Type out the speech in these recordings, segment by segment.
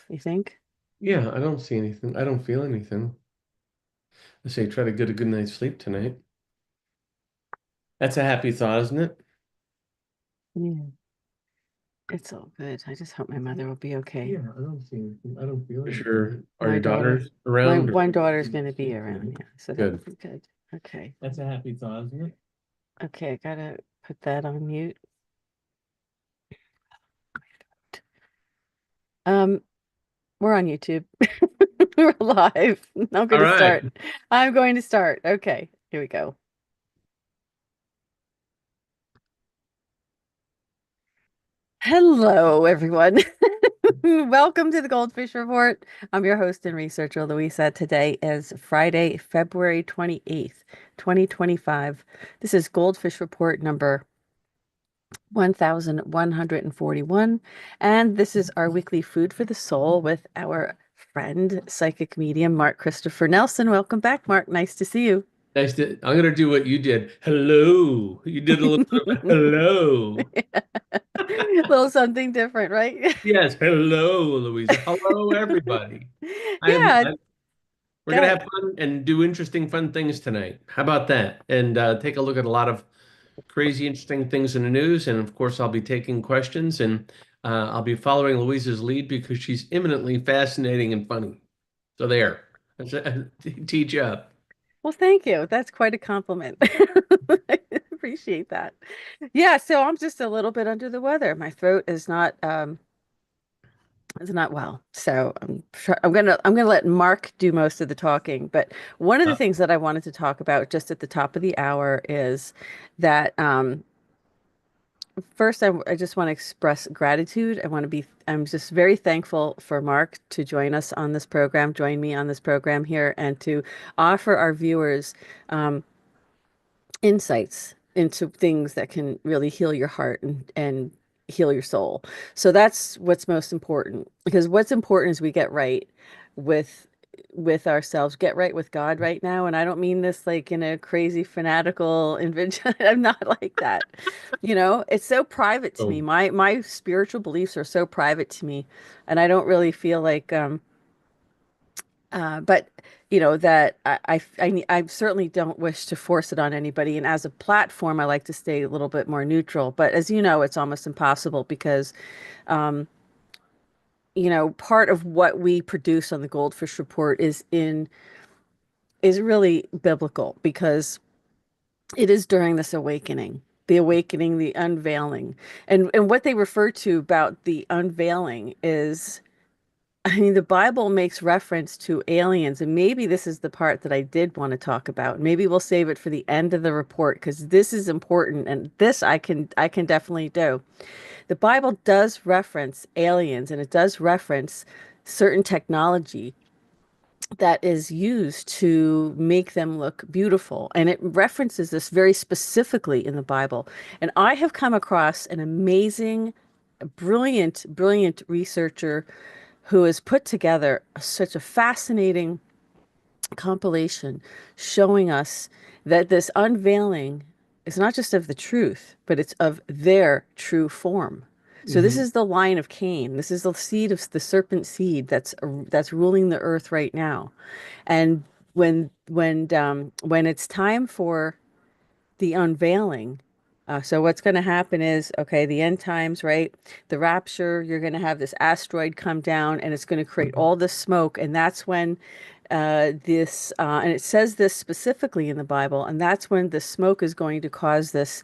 you think? Yeah, I don't see anything. I don't feel anything. I say try to get a good night's sleep tonight. That's a happy thought, isn't it? Yeah, it's all good. I just hope my mother will be okay. Yeah, I don't see anything. I don't feel anything. Sure. Are My your daughter, daughters my around? Or... one daughter's going to be around, yeah, so that Good. would be good. Okay. That's a happy thought, isn't it? Okay, I gotta put that on mute. Um, we're on YouTube. We're live. I'm going All to right. start. I'm going to start. Okay, here we go. Hello, everyone. Welcome to the Goldfish Report. I'm your host and researcher, Louisa. Today is Friday, February 28th, 2025. This is Goldfish Report number 1141. And this is our weekly food for the soul with our friend, psychic medium, Mark Christopher Nelson. Welcome back, Mark. Nice to see you. Nice to, I'm gonna do what you did. Hello. You did a little bit of a hello. A little something different, right? Yes, hello, Louisa. Hello, everybody. Yeah, We're gonna have good. fun and do interesting, fun things tonight. How about that? And take a look at a lot of crazy, interesting things in the news. And of course, I'll be taking questions and I'll be following Louisa's lead because she's eminently fascinating and funny. So there, teach up. Well, thank you. That's quite a compliment. I appreciate that. Yeah, so I'm just a little bit under the weather. My throat is not well. So I'm gonna let Mark do most of the talking. But one of the Uh, things that I wanted to talk about just at the top of the hour is that first I just want to express gratitude. I'm just very thankful for Mark to join us on this program, join me on this program here, and to offer our viewers um, insights into things that can really heal your heart and heal your soul. So that's what's most important because what's important is we get right with ourselves, get right with God right now. And I don't mean this like in a crazy fanatical invention. I'm not like that. It's so private to me. oh, My spiritual beliefs are so private to me, and I don't really feel like but that I certainly don't wish to force it on anybody. And as a platform, I like to stay a little bit more neutral. But as you know, it's almost impossible because, um, part of what we produce on the Goldfish Report is really biblical because it is during this awakening, the awakening, the unveiling, and what they refer to about the unveiling is. I mean, the Bible makes reference to aliens, and maybe this is the part that I did want to talk about. Maybe we'll save it for the end of the report because this is important, and this I can definitely do. The Bible does reference aliens, and it does reference certain technology that is used to make them look beautiful, and it references this very specifically in the Bible. And I have come across an amazing, brilliant, brilliant researcher who has put together such a fascinating compilation showing us that this unveiling is not just of the truth, but it's of their true form. So this mhm. is the line of Cain. This is the seed of the serpent seed that's ruling the earth right now. And when it's time for the unveiling. So what's going to happen is, okay, the end times, right? The rapture, you're going to have this asteroid come down and it's going to create all this smoke. And that's when and it says this specifically in the Bible, and that's when the smoke is going to cause this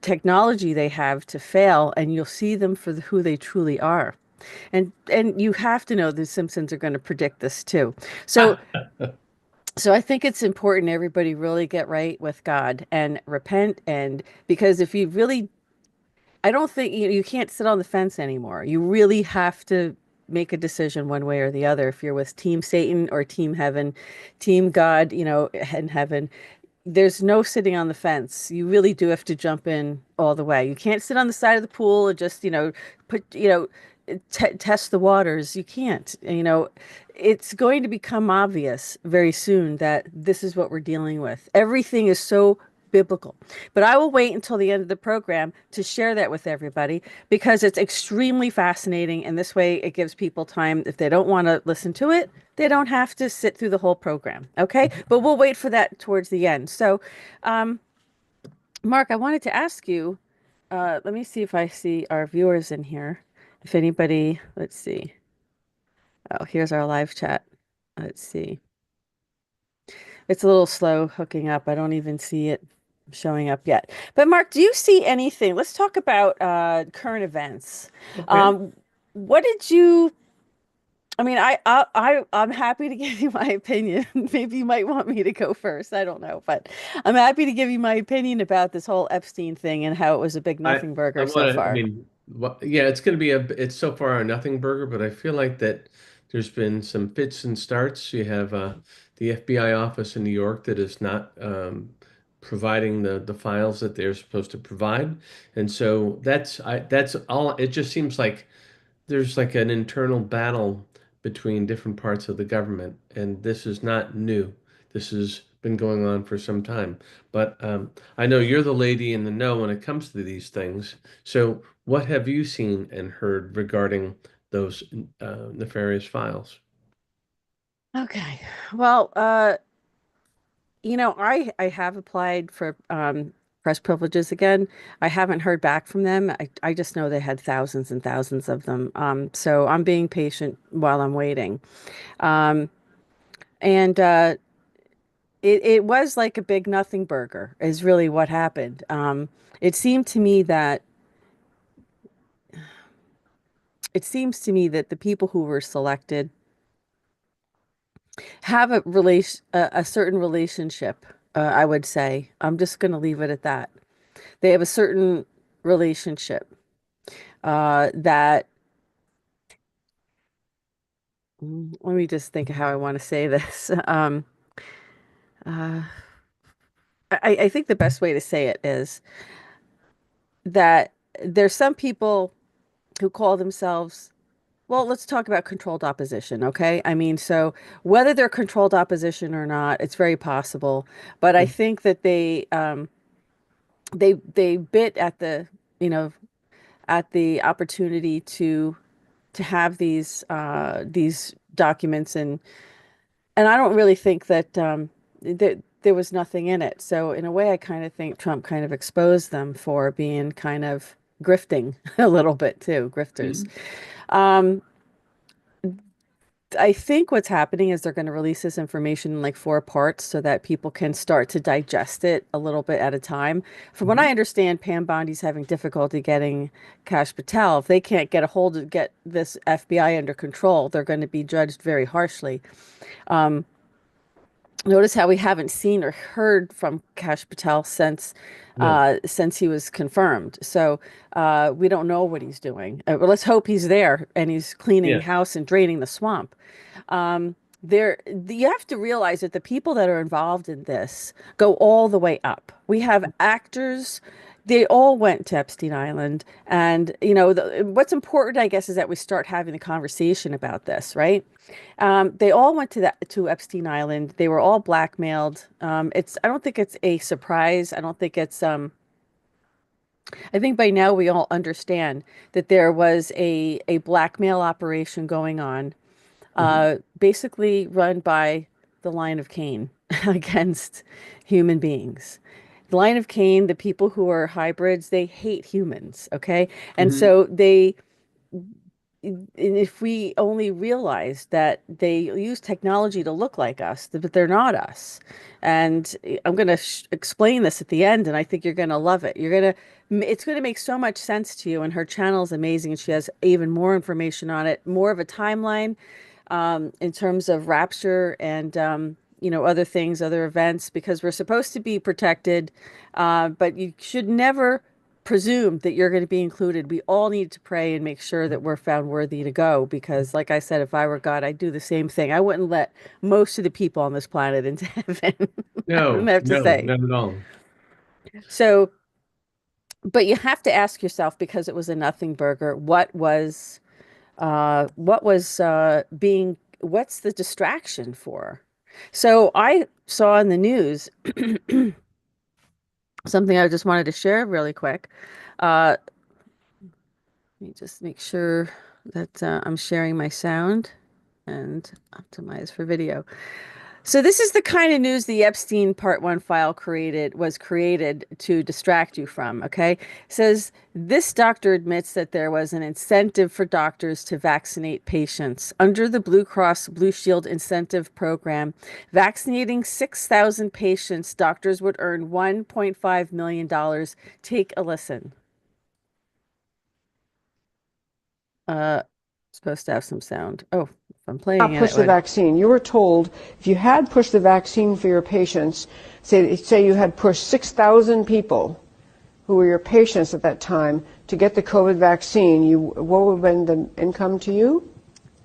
technology they have to fail, and you'll see them for who they truly are. And you have to know the Simpsons are going to predict this too. So so I think it's important everybody really get right with God and repent and because if you really I don't think you can't sit on the fence anymore. You really have to make a decision one way or the other if you're with Team Satan or Team Heaven, Team God, in heaven. There's no sitting on the fence. You really do have to jump in all the way. You can't sit on the side of the pool and just, put, test the waters. You can't. It's going to become obvious very soon that this is what we're dealing with. Everything is so biblical. But I will wait until the end of the program to share that with everybody because it's extremely fascinating. And this way it gives people time. If they don't want to listen to it, they don't have to sit through the whole program. Okay. But we'll wait for that towards the end. So, um, Mark, I wanted to ask you, let me see if I see our viewers in here. If anybody, let's see. Oh, here's our live chat. Let's see. It's a little slow hooking up. I don't even see it showing up yet. But Mark, do you see anything? Let's talk about current events. Okay. Um, what did you? I mean, I'm happy to give you my opinion. Maybe you might want me to go first. I don't know, but I'm happy to give you my opinion about this whole Epstein thing and how it was a big I nothing I burger so want to. I far. mean, yeah, it's going to be it's so far a nothing burger, but I feel like that there's been some fits and starts. You have the FBI office in New York that is not providing the files that they're supposed to provide, and so that's all. It just seems like there's like an internal battle between different parts of the government, and this is not new. This has been going on for some time. But I know you're the lady in the know when it comes to these things. So, what have you seen and heard regarding those nefarious files? Okay. Well, I have applied for press privileges again. I haven't heard back from them. I just know they had thousands and thousands of them. So I'm being patient while I'm waiting. Um, and it was like a big nothing burger is really what happened. It seemed to me that it seems to me that the people who were selected have a certain relationship. I would say. I'm just going to leave it at that. They have a certain relationship that let me just think of how I want to say this. Uh, I think the best way to say it is that there's some people who call themselves, well, let's talk about controlled opposition, okay? I mean, so whether they're controlled opposition or not, it's very possible. But I think that they bit at the, you know, at the opportunity to have these documents and I don't really think that there was nothing in it. So in a way, I kind of think Trump kind of exposed them for being kind of grifting a little bit too, grifters. Mhm. Um, I think what's happening is they're going to release this information in like four parts so that people can start to digest it a little bit at a time. From what I Mhm. understand, Pam Bondi's having difficulty getting Kash Patel. If they can't get this FBI under control, they're going to be judged very harshly. Um, Notice how we haven't seen or heard from Kash Patel No. since he was confirmed. So we don't know what he's doing. But let's hope he's there and he's cleaning Yeah. house and draining the swamp. There, you have to realize that the people that are involved in this go all the way up. We have actors. They all went to Epstein Island, and what's important, I guess, is that we start having the conversation about this, right? They all went to Epstein Island. They were all blackmailed. I don't think it's a surprise. I think by now we all understand that there was a blackmail operation going on, Hmm. basically run by the line of Cain against human beings. The line of Cain, the people who are hybrids, they hate humans, okay? And Hmm. so and if we only realized that they use technology to look like us, but they're not us. And I'm going to explain this at the end, and I think you're going to love it. It's going to make so much sense to you. And her channel is amazing, and she has even more information on it, more of a timeline in terms of rapture and other things, other events, because we're supposed to be protected, but you should never presume that you're going to be included. We all need to pray and make sure that we're found worthy to go, because, like I said, if I were God, I'd do the same thing. I wouldn't let most of the people on this planet into heaven. I don't No, have to no, say. not at all. So, but you have to ask yourself, because it was a nothing burger, what's the distraction for? So I saw in the news something I just wanted to share really quick. Uh, Let me just make sure that I'm sharing my sound and optimize for video. So this is the kind of news the Epstein Part 1 file created to distract you from, okay? It says this doctor admits that there was an incentive for doctors to vaccinate patients. Under the Blue Cross Blue Shield incentive program, vaccinating 6,000 patients, doctors would earn $1.5 million. Take a listen. Uh, Supposed to have some sound. Oh, if I'm playing Not it, push it the would. vaccine. You were told if you had pushed the vaccine for your patients, say you had pushed 6,000 people who were your patients at that time to get the COVID vaccine, what would have been the income to you?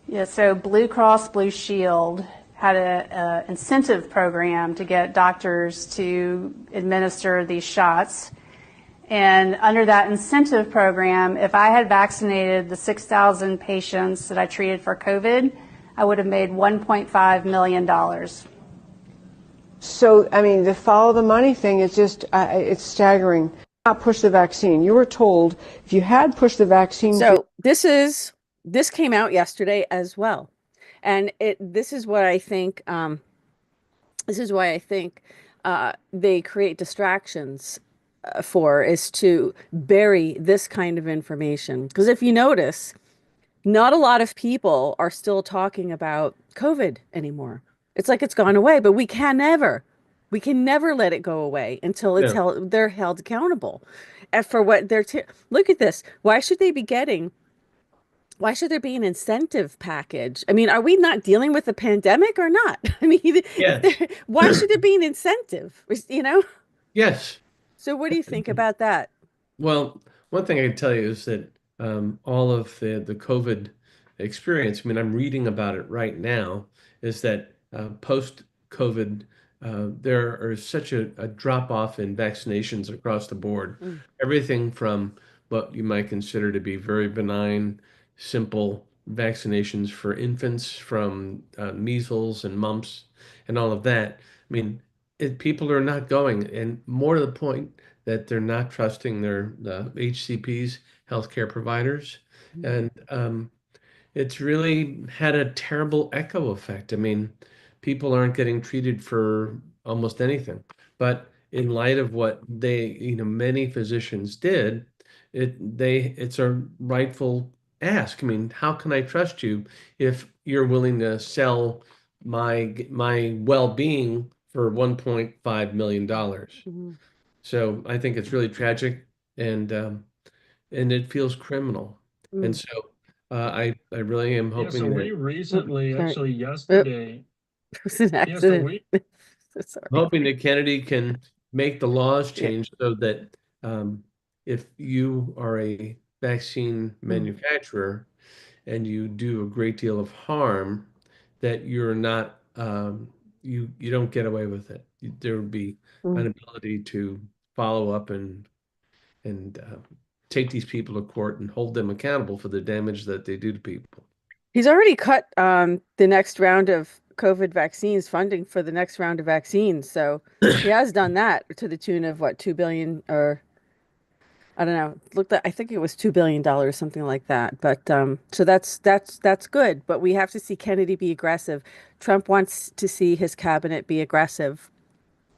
Yeah, so Blue Cross Blue Shield had an incentive program to get doctors to administer these shots. And under that incentive program, if I had vaccinated the 6,000 patients that I treated for COVID, I would have made $1.5 million. So, I mean, the follow the money thing is just, it's staggering. Not push the vaccine. You were told if you had pushed the vaccine for So this came out yesterday as well. And this is what I think this is why I think they create distractions for is to bury this kind of information. Because if you notice, not a lot of people are still talking about COVID anymore. It's like it's gone away, but we can never let it go away until it's Yeah. held, they're held accountable for what look at this. Why should there be an incentive package? I mean, are we not dealing with a pandemic or not? I mean, Yes. why should there be an incentive? You know? Yes. So what do you think about that? Well, one thing I can tell you is that all of the COVID experience, I mean, I'm reading about it right now, is that post-COVID, there is such a drop-off in vaccinations across the board. Mm, Everything from what you might consider to be very benign, simple vaccinations for infants from measles and mumps and all of that. I mean, people are not going, and more to the point, that they're not trusting their HCPs, healthcare providers, mm, and it's really had a terrible echo effect. I mean, people aren't getting treated for almost anything, but in light of what many physicians did, it's a rightful ask. I mean, how can I trust you if you're willing to sell my well-being for $1.5 million? mm, So I think it's really tragic, and it feels criminal. And mm. so I really am Yeah, so hoping we that Oop, recently, sorry. actually Oop, yesterday, it was an yeah, so accident. we So sorry. hoping that Kennedy can make the laws Yeah. change so that if you are a vaccine Mm, manufacturer and you do a great deal of harm, that you're not you don't get away with it. There would be an mm. ability to follow up and take these people to court and hold them accountable for the damage that they do to people. He's already cut the next round of COVID vaccines funding for the next round of vaccines. So he has done that to the tune of what, 2 billion or I don't know. Looked at, I think it was $2 billion, something like that. But so that's good. But we have to see Kennedy be aggressive. Trump wants to see his cabinet be aggressive.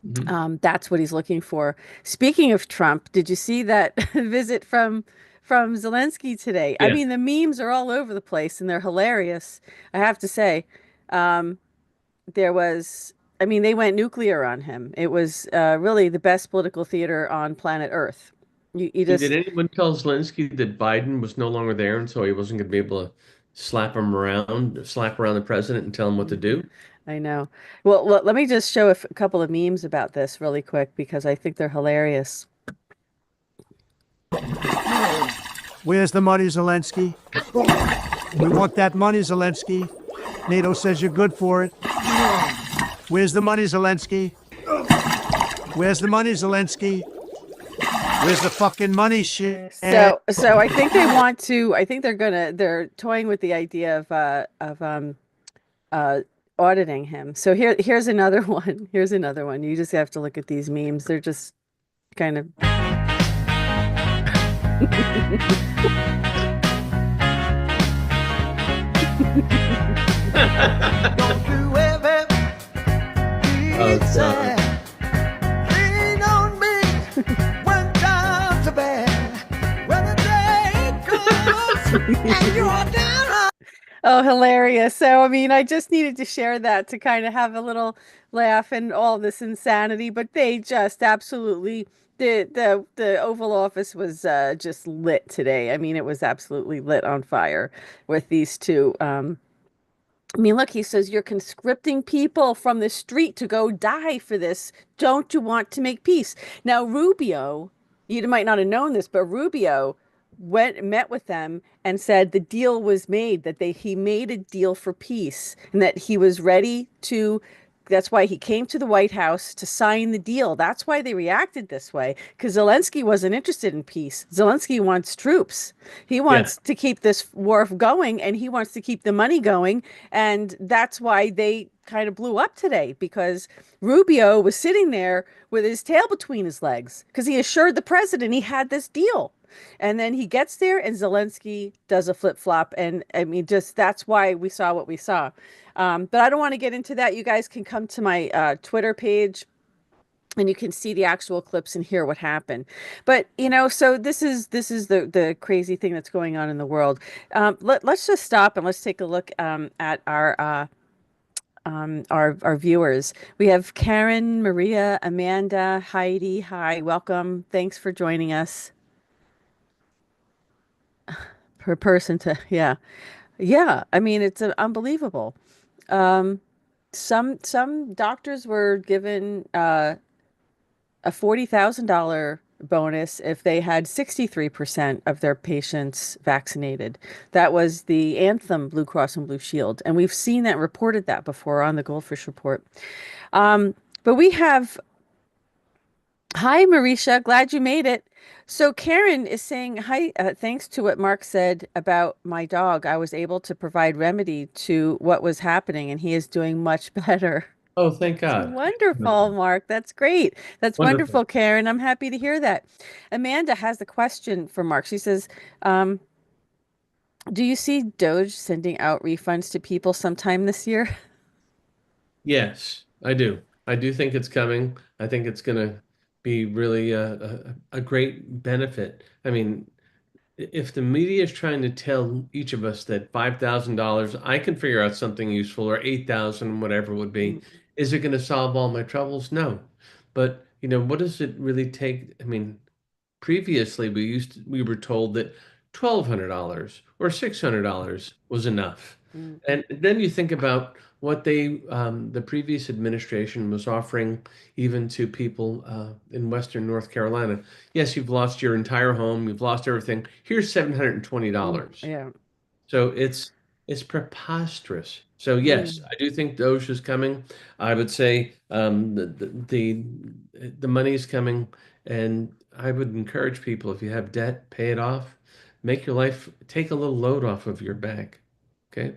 Mhm. That's what he's looking for. Speaking of Trump, did you see that visit from Zelensky today? I Yeah, mean, the memes are all over the place and they're hilarious. I have to say, um, there was. I mean, they went nuclear on him. It was really the best political theater on planet Earth. You and did just anyone tell Zelensky that Biden was no longer there, and so he wasn't going to be able to slap around the president and tell him what to do? I know. Well, let me just show a couple of memes about this really quick because I think they're hilarious. Where's the money, Zelensky? We want that money, Zelensky. NATO says you're good for it. Where's the money, Zelensky? Where's the money, Zelensky? Where's the fucking money, shit? So I think they want to. I think they're toying with the idea of uh auditing him. So here's another one. Here's another one. You just have to look at these memes. They're just kind of. Don't you ever Oh, be God. sad. Lean on me when times are bad. When the day comes and you're down. Oh, hilarious. So, I mean, I just needed to share that to kind of have a little laugh and all this insanity, but they just absolutely the Oval Office was just lit today. I mean, it was absolutely lit on fire with these two. I mean, look, he says you're conscripting people from the street to go die for this. Don't you want to make peace? Now, Rubio, you might not have known this, but Rubio met with them and said the deal was made, that he made a deal for peace and that he was ready to. That's why he came to the White House to sign the deal. That's why they reacted this way, because Zelensky wasn't interested in peace. Zelensky wants troops. He Yeah. wants to keep this war going and he wants to keep the money going. And that's why they kind of blew up today, because Rubio was sitting there with his tail between his legs because he assured the president he had this deal. And then he gets there and Zelensky does a flip flop. And I mean, just that's why we saw what we saw. But I don't want to get into that. You guys can come to my Twitter page and you can see the actual clips and hear what happened. But so this is the crazy thing that's going on in the world. Let's just stop and let's take a look at our viewers. We have Karen, Maria, Amanda, Heidi. Hi, welcome. Thanks for joining us. Per person to yeah. I mean, it's unbelievable. Um, some doctors were given a $40,000 bonus if they had 63% of their patients vaccinated. That was the Anthem Blue Cross and Blue Shield. And we've seen that, reported that before on the GoldFish report. But we have, hi, Marisha, glad you made it. So Karen is saying, hi, thanks to what Mark said about my dog, I was able to provide remedy to what was happening, and he is doing much better. Oh, thank It's God. wonderful, Mark. That's great. That's Wonderful. wonderful, Karen. I'm happy to hear that. Amanda has a question for Mark. She says, um, do you see Doge sending out refunds to people sometime this year? Yes, I do. I do think it's coming. I think it's going to be really a great benefit. I mean, if the media is trying to tell each of us that $5,000, I can figure out something useful, or 8,000, whatever it would be, Mm, is it going to solve all my troubles? No. But, what does it really take? I mean, previously we were told that $1,200 or $600 was enough. mm, And then you think about what the previous administration was offering even to people in Western North Carolina. Yes, you've lost your entire home, you've lost everything. Here's $720. yeah. So it's preposterous. So yes, Mm, I do think Doge is coming. I would say the money's coming, and I would encourage people, if you have debt, pay it off. Make your life, take a little load off of your back. Okay.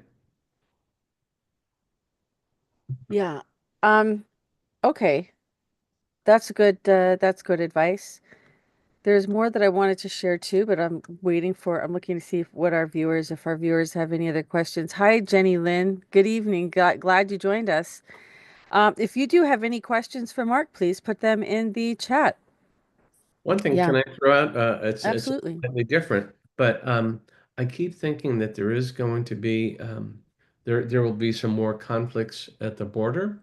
yeah. Um, okay. That's good advice. There's more that I wanted to share too, but I'm looking to see if our viewers have any other questions. Hi, Jenny Lynn. Good evening. Glad you joined us. If you do have any questions for Mark, please put them in the chat. One thing Yeah, can I throw out? It's absolutely. slightly different, but I keep thinking that there is going to be there will be some more conflicts at the border.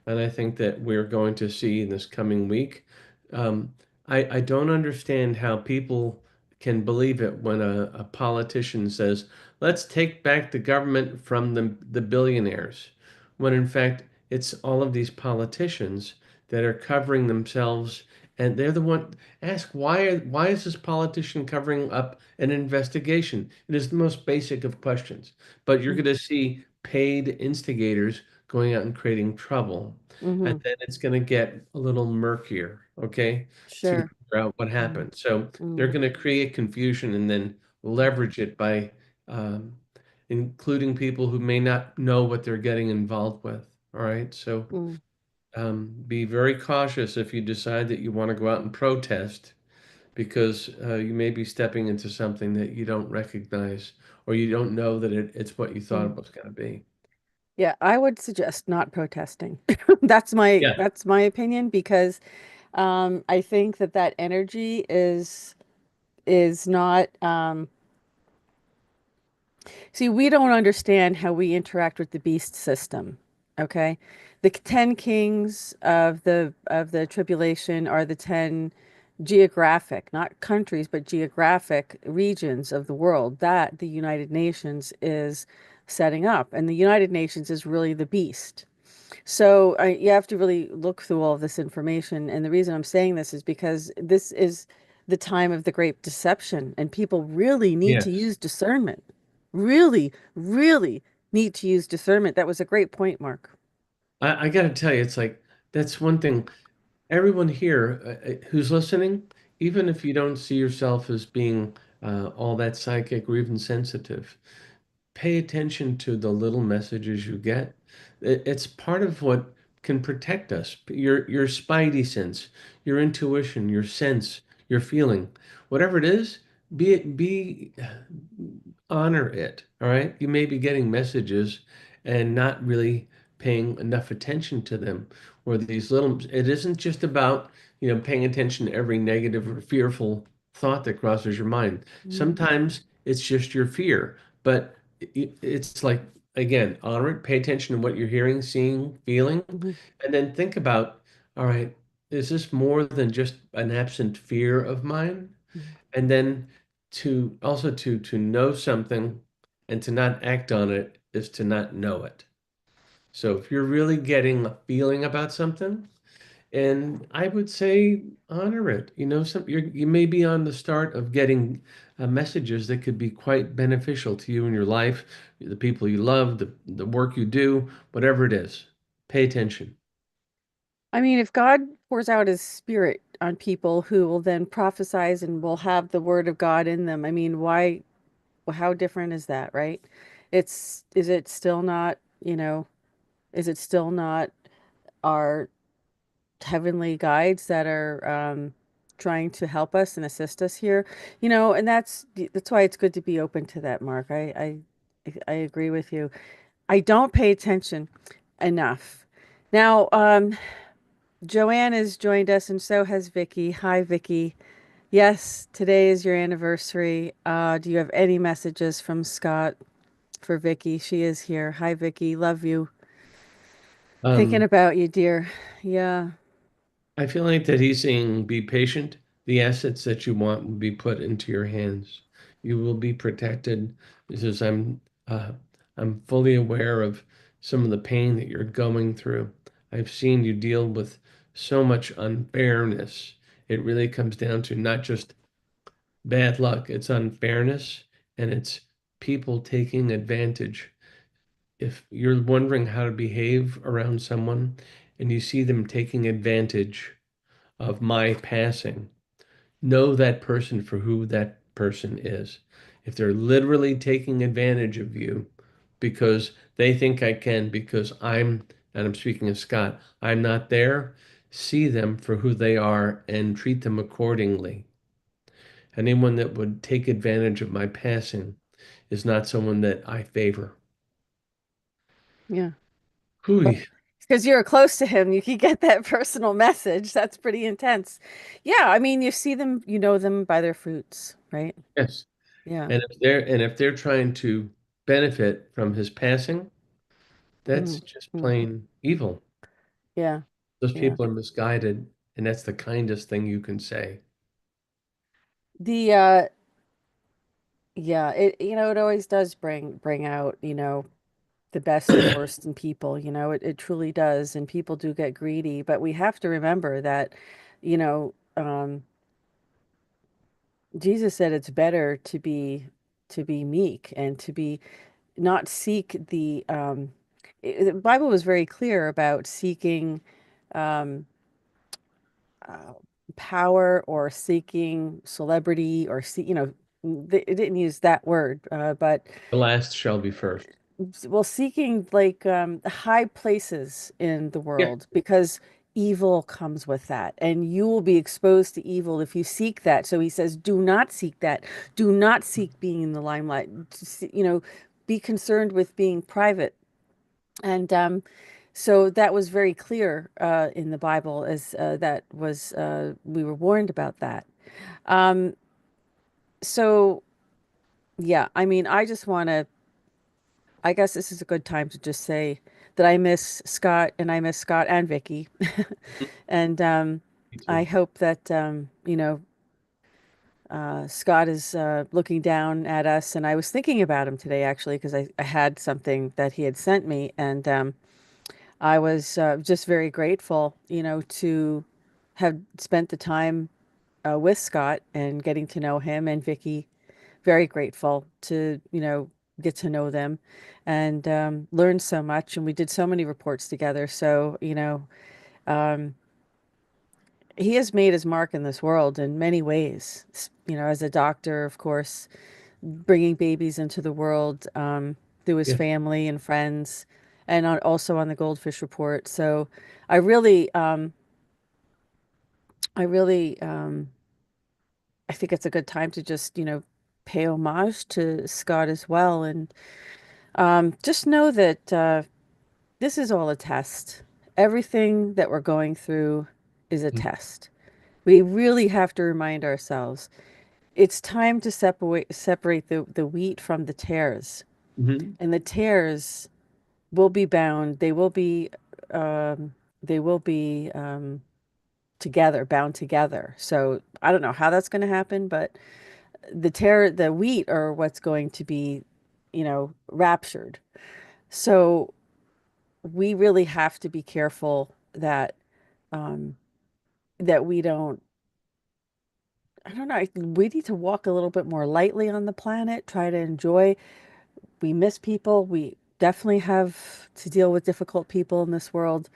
And I think that we're going to see in this coming week. Um, I don't understand how people can believe it when a politician says, let's take back the government from the billionaires, when in fact it's all of these politicians that are covering themselves, and they're the one. Ask why is this politician covering up an investigation? It is the most basic of questions, but you're going to see paid instigators going out and creating trouble. And Mm-hmm. then it's going to get a little murkier, okay, to Sure. figure out what happened. So they're Mm-hmm. going to create confusion and then leverage it by um, including people who may not know what they're getting involved with. All right. So Be very cautious if you decide that you want to go out and protest because you may be stepping into something that you don't recognize or you don't know that it's what you thought Mm. it was going to be. Yeah, I would suggest not protesting. Yeah. That's my opinion because I think that that energy is not see, we don't understand how we interact with the beast system. Okay. The 10 kings of the tribulation are the 10 geographic, not countries, but geographic regions of the world that the United Nations is setting up. And the United Nations is really the beast. So you have to really look through all of this information. And the reason I'm saying this is because this is the time of the great deception, and people really need to Yes. use discernment. Really, really need to use discernment. That was a great point, Mark. I got to tell you, it's like that's one thing. Everyone here who's listening, even if you don't see yourself as being all that psychic or even sensitive, pay attention to the little messages you get. It's part of what can protect us. Your spidey sense, your intuition, your sense, your feeling, whatever it is, be honor it. All right. You may be getting messages and not really paying enough attention to them. Or these little, it isn't just about, paying attention to every negative or fearful thought that crosses your mind. Mhm, Sometimes it's just your fear, but it's like, again, honor it, pay attention to what you're hearing, seeing, feeling, mhm, and then think about, all right, is this more than just an absent fear of mine? mhm. And then to also to know something and to not act on it is to not know it. So if you're really getting a feeling about something, and I would say honor it. You may be on the start of getting messages that could be quite beneficial to you in your life, the people you love, the work you do, whatever it is. Pay attention. I mean, if God pours out his spirit on people who will then prophesize and will have the word of God in them, I mean, why, well, how different is that, right? Is it still not, is it still not our heavenly guides that are trying to help us and assist us here? And that's why it's good to be open to that, Mark. I agree with you. I don't pay attention enough. Now, Joanne has joined us, and so has Vicky. Hi, Vicky. Yes, today is your anniversary. Do you have any messages from Scott for Vicky? She is here. Hi, Vicky. Love you. Thinking Um, about you, dear. Yeah. I feel like that he's saying be patient. The assets that you want will be put into your hands. You will be protected. Because uh, I'm fully aware of some of the pain that you're going through. I've seen you deal with so much unfairness. It really comes down to not just bad luck, it's unfairness and it's people taking advantage. If you're wondering how to behave around someone and you see them taking advantage of my passing, know that person for who that person is. If they're literally taking advantage of you because they think I can, because and I'm speaking of Scott, I'm not there, see them for who they are and treat them accordingly. Anyone that would take advantage of my passing is not someone that I favor. Yeah. Whew. Because you're close to him, you can get that personal message. That's pretty intense. Yeah, I mean, you see them, you know them by their fruits, right? Yes. Yeah. And if they're trying to benefit from his passing, that's Mhm, just mhm. plain evil. Yeah. Those Yeah. people are misguided, and that's the kindest thing you can say. The yeah, it always does bring out, the best and worst in people, it truly does. And people do get greedy, but we have to remember that, you know, Jesus said it's better to be meek and to be not seek the Bible was very clear about seeking um uh, power or seeking celebrity or it didn't use that word, but The last shall be first. well, seeking like high places in the Yeah. world because evil comes with that, and you will be exposed to evil if you seek that. So he says, do not seek that. Do not seek being in the limelight. Be concerned with being private. And so that was very clear in the Bible, as that was we were warned about that. Um, so yeah, I mean, I just want to. I guess this is a good time to just say that I miss Scott, and I miss Scott and Vicky. And Me I too. hope that Scott is looking down at us. And I was thinking about him today actually because I had something that he had sent me, and I was just very grateful, to have spent the time with Scott and getting to know him and Vicky. Very grateful to, get to know them and learn so much. And we did so many reports together. So, um, he has made his mark in this world in many ways. As a doctor, of course, bringing babies into the world through his Yeah. family and friends, and also on the GoldFish report. So, I really, I really, I think it's a good time to just, pay homage to Scott as well, and just know that this is all a test. Everything that we're going through is a test. We really have to remind ourselves it's time to separate the wheat from the tares. Mm-hmm. And the tares will be bound. Um, they will be together, bound together. So I don't know how that's going to happen, but the wheat are what's going to be, raptured. So we really have to be careful that um, that we don't. I don't know. We need to walk a little bit more lightly on the planet. Try to enjoy. We miss people. We definitely have to deal with difficult people in this world.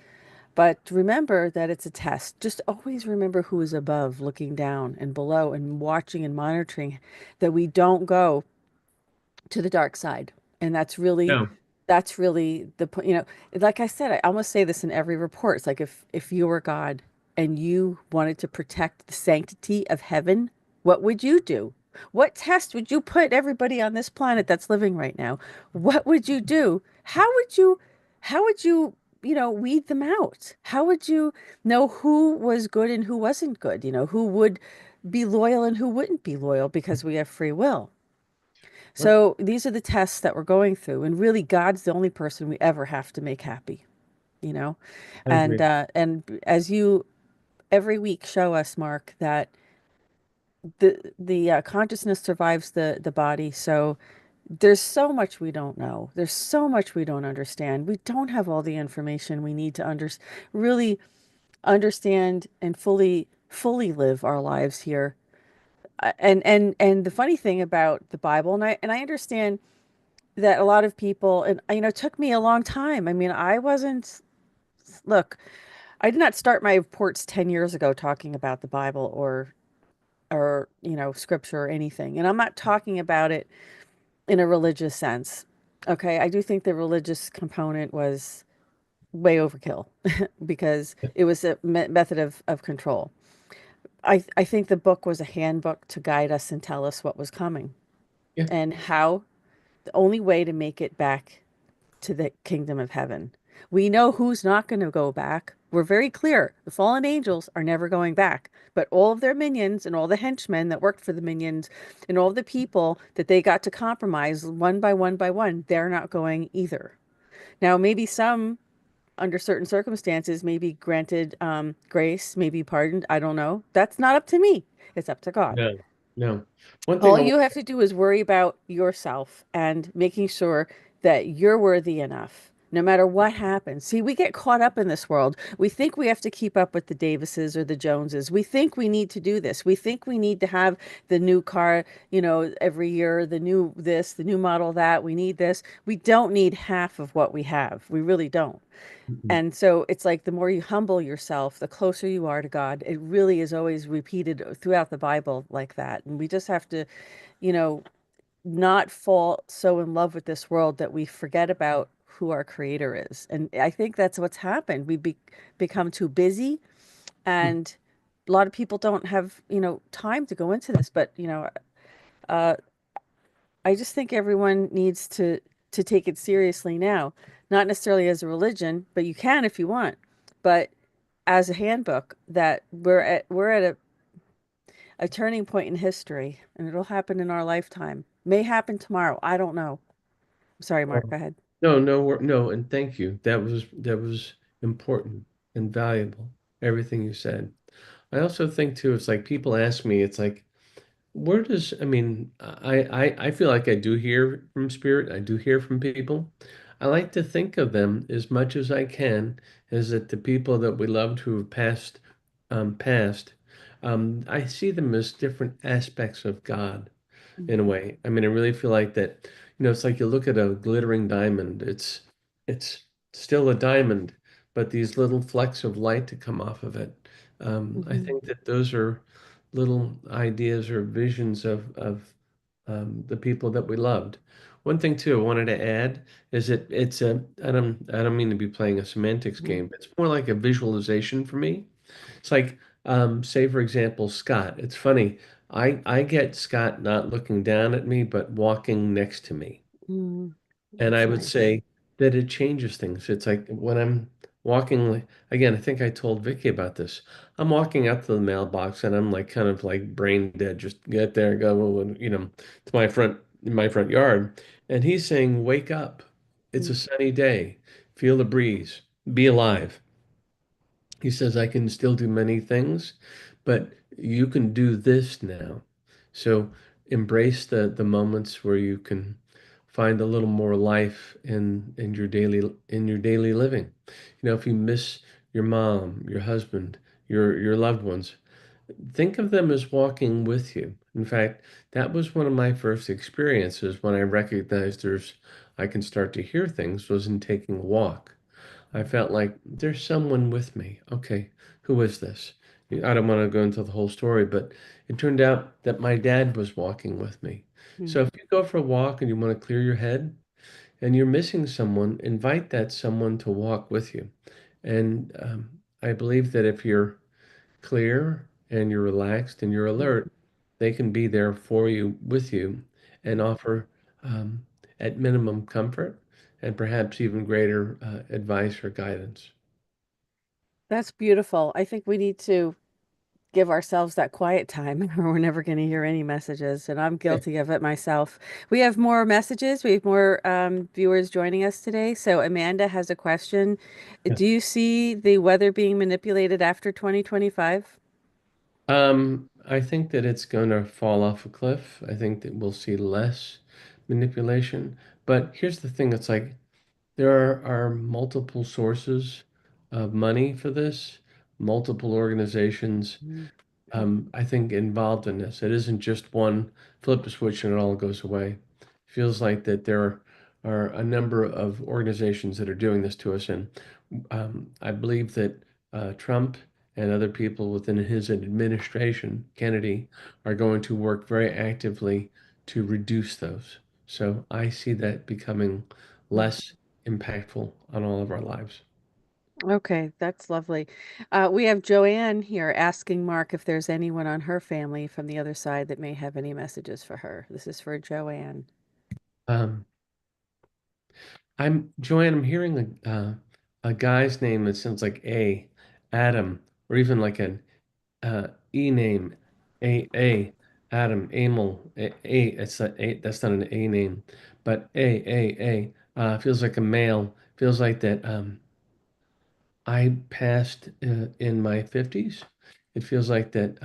But remember that it's a test. Just always remember who is above, looking down, and below, and watching and monitoring that we don't go to the dark side. And No. that's really the point. Like I said, I almost say this in every report. It's like if you were God and you wanted to protect the sanctity of heaven, what would you do? What test would you put everybody on this planet that's living right now? What would you do? How would you, weed them out? How would you know who was good and who wasn't good? Who would be loyal and who wouldn't be loyal because we have free will. What? So these are the tests that we're going through, and really, God's the only person we ever have to make happy, you know. I And agree. as you every week show us, Mark, that the consciousness survives the body. So there's so much we don't know. There's so much we don't understand. We don't have all the information we need to really understand and fully live our lives here. And the funny thing about the Bible, and I understand that a lot of people, and it took me a long time. I mean, I wasn't, look, I did not start my reports 10 years ago talking about the Bible or scripture or anything. And I'm not talking about it in a religious sense. Okay, I do think the religious component was way overkill because it was a method of control. I think the book was a handbook to guide us and tell us what was coming Yeah. and how the only way to make it back to the kingdom of heaven. We know who's not going to go back. We're very clear. The fallen angels are never going back, but all of their minions and all the henchmen that worked for the minions and all the people that they got to compromise one by one, they're not going either. Now, maybe some, under certain circumstances, may be granted grace, may be pardoned. I don't know. That's not up to me. It's up to God. No. No. One thing All I want. you have to do is worry about yourself and making sure that you're worthy enough, no matter what happens. See, we get caught up in this world. We think we have to keep up with the Davises or the Joneses. We think we need to do this. We think we need to have the new car, every year, the new this, the new model that. We need this. We don't need half of what we have. We really don't. Mhm. And so it's like the more you humble yourself, the closer you are to God. It really is always repeated throughout the Bible like that. And we just have to, you know, not fall so in love with this world that we forget about who our creator is. And I think that's what's happened. Become too busy, and a lot of people don't have, time to go into this. But, uh, I just think everyone needs to take it seriously now, not necessarily as a religion, but you can if you want, but as a handbook that we're at a turning point in history, and it'll happen in our lifetime. May happen tomorrow. I don't know. I'm sorry, Mark. Go ahead. No, no, no, and thank you. That was important and valuable, everything you said. I also think too, it's like people ask me, it's like, where does, I mean, I feel like I do hear from spirit, I do hear from people. I like to think of them as much as I can as that the people that we loved who have passed, I see them as different aspects of God in a Mhm. way. I mean, I really feel like that, it's like you look at a glittering diamond, it's still a diamond, but these little flecks of light to come off of it. I Mhm. think that those are little ideas or visions of the people that we loved. One thing too I wanted to add is that I don't mean to be playing a semantics Mhm. game, but it's more like a visualization for me. It's like, say for example, Scott. It's funny. I get Scott not looking down at me, but walking next to me. Mhm. And I That's would nice. say that it changes things. It's like when I'm walking, again, I think I told Vicky about this. I'm walking up to the mailbox and I'm like kind of like brain dead, just get there, go, to my front yard. And he's saying, wake up. It's a Mm. sunny day. Feel the breeze. Be alive. He says, I can still do many things, but you can do this now. So embrace the moments where you can find a little more life in your daily living. If you miss your mom, your husband, your loved ones, think of them as walking with you. In fact, that was one of my first experiences when I recognized I can start to hear things was in taking a walk. I felt like there's someone with me. Okay, who is this? I don't want to go into the whole story, but it turned out that my dad was walking with me. Mm. So if you go for a walk and you want to clear your head and you're missing someone, invite that someone to walk with you. And I believe that if you're clear and you're relaxed and you're Mm. alert, they can be there for you, with you, and offer, um, at minimum, comfort and perhaps even greater advice or guidance. That's beautiful. I think we need to give ourselves that quiet time or we're never going to hear any messages. And I'm Yeah. guilty of it myself. We have more messages. We have more viewers joining us today. So Amanda has a question. Yeah. Do you see the weather being manipulated after 2025? I think that it's going to fall off a cliff. I think that we'll see less manipulation. But here's the thing, it's like there are multiple sources of money for this, multiple organizations, Mm. I think, involved in this. It isn't just one flip a switch and it all goes away. It feels like that there are a number of organizations that are doing this to us, and I believe that Trump and other people within his administration, Kennedy, are going to work very actively to reduce those. So I see that becoming Mm. less impactful on all of our lives. Okay, that's lovely. We have Joanne here asking Mark if there's anyone on her family from the other side that may have any messages for her. This is for Joanne. Um, I'm hearing a guy's name that sounds like Adam, or even like an E name, Adam, Emil, A. It's not A. That's not an A name, but A. Feels like a male. Feels like that. I passed in my 50s. It feels like that.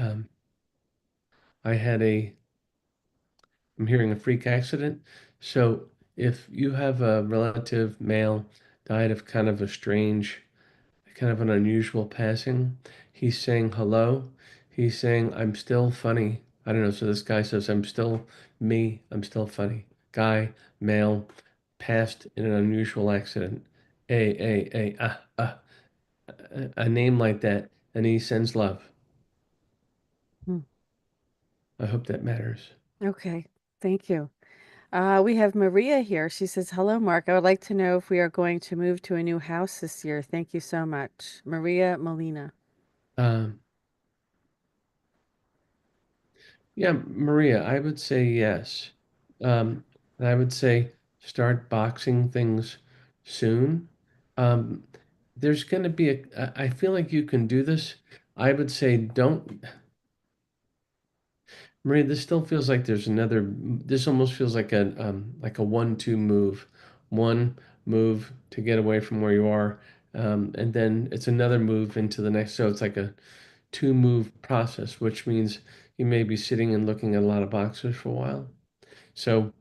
I had a. I'm hearing a freak accident. So if you have a relative male died of kind of a strange, kind of an unusual passing. He's saying hello. He's saying, I'm still funny. I don't know. So this guy says, I'm still me. I'm still funny. Guy, male, passed in an unusual accident. A name like that. And he sends love. Hmm. I hope that matters. Okay, thank you. We have Maria here. She says, "Hello, Mark. I would like to know if we are going to move to a new house this year. Thank you so much." Maria Molina. Um, yeah, Maria, I would say yes. And I would say start boxing things soon. Um, there's going to be I feel like you can do this. I would say don't. Maria, this still feels like there's another. This almost feels like a 1-2 move. One move to get away from where you are, and then it's another move into the next. So it's like a two-move process, which means you may be sitting and looking at a lot of boxes for a while. So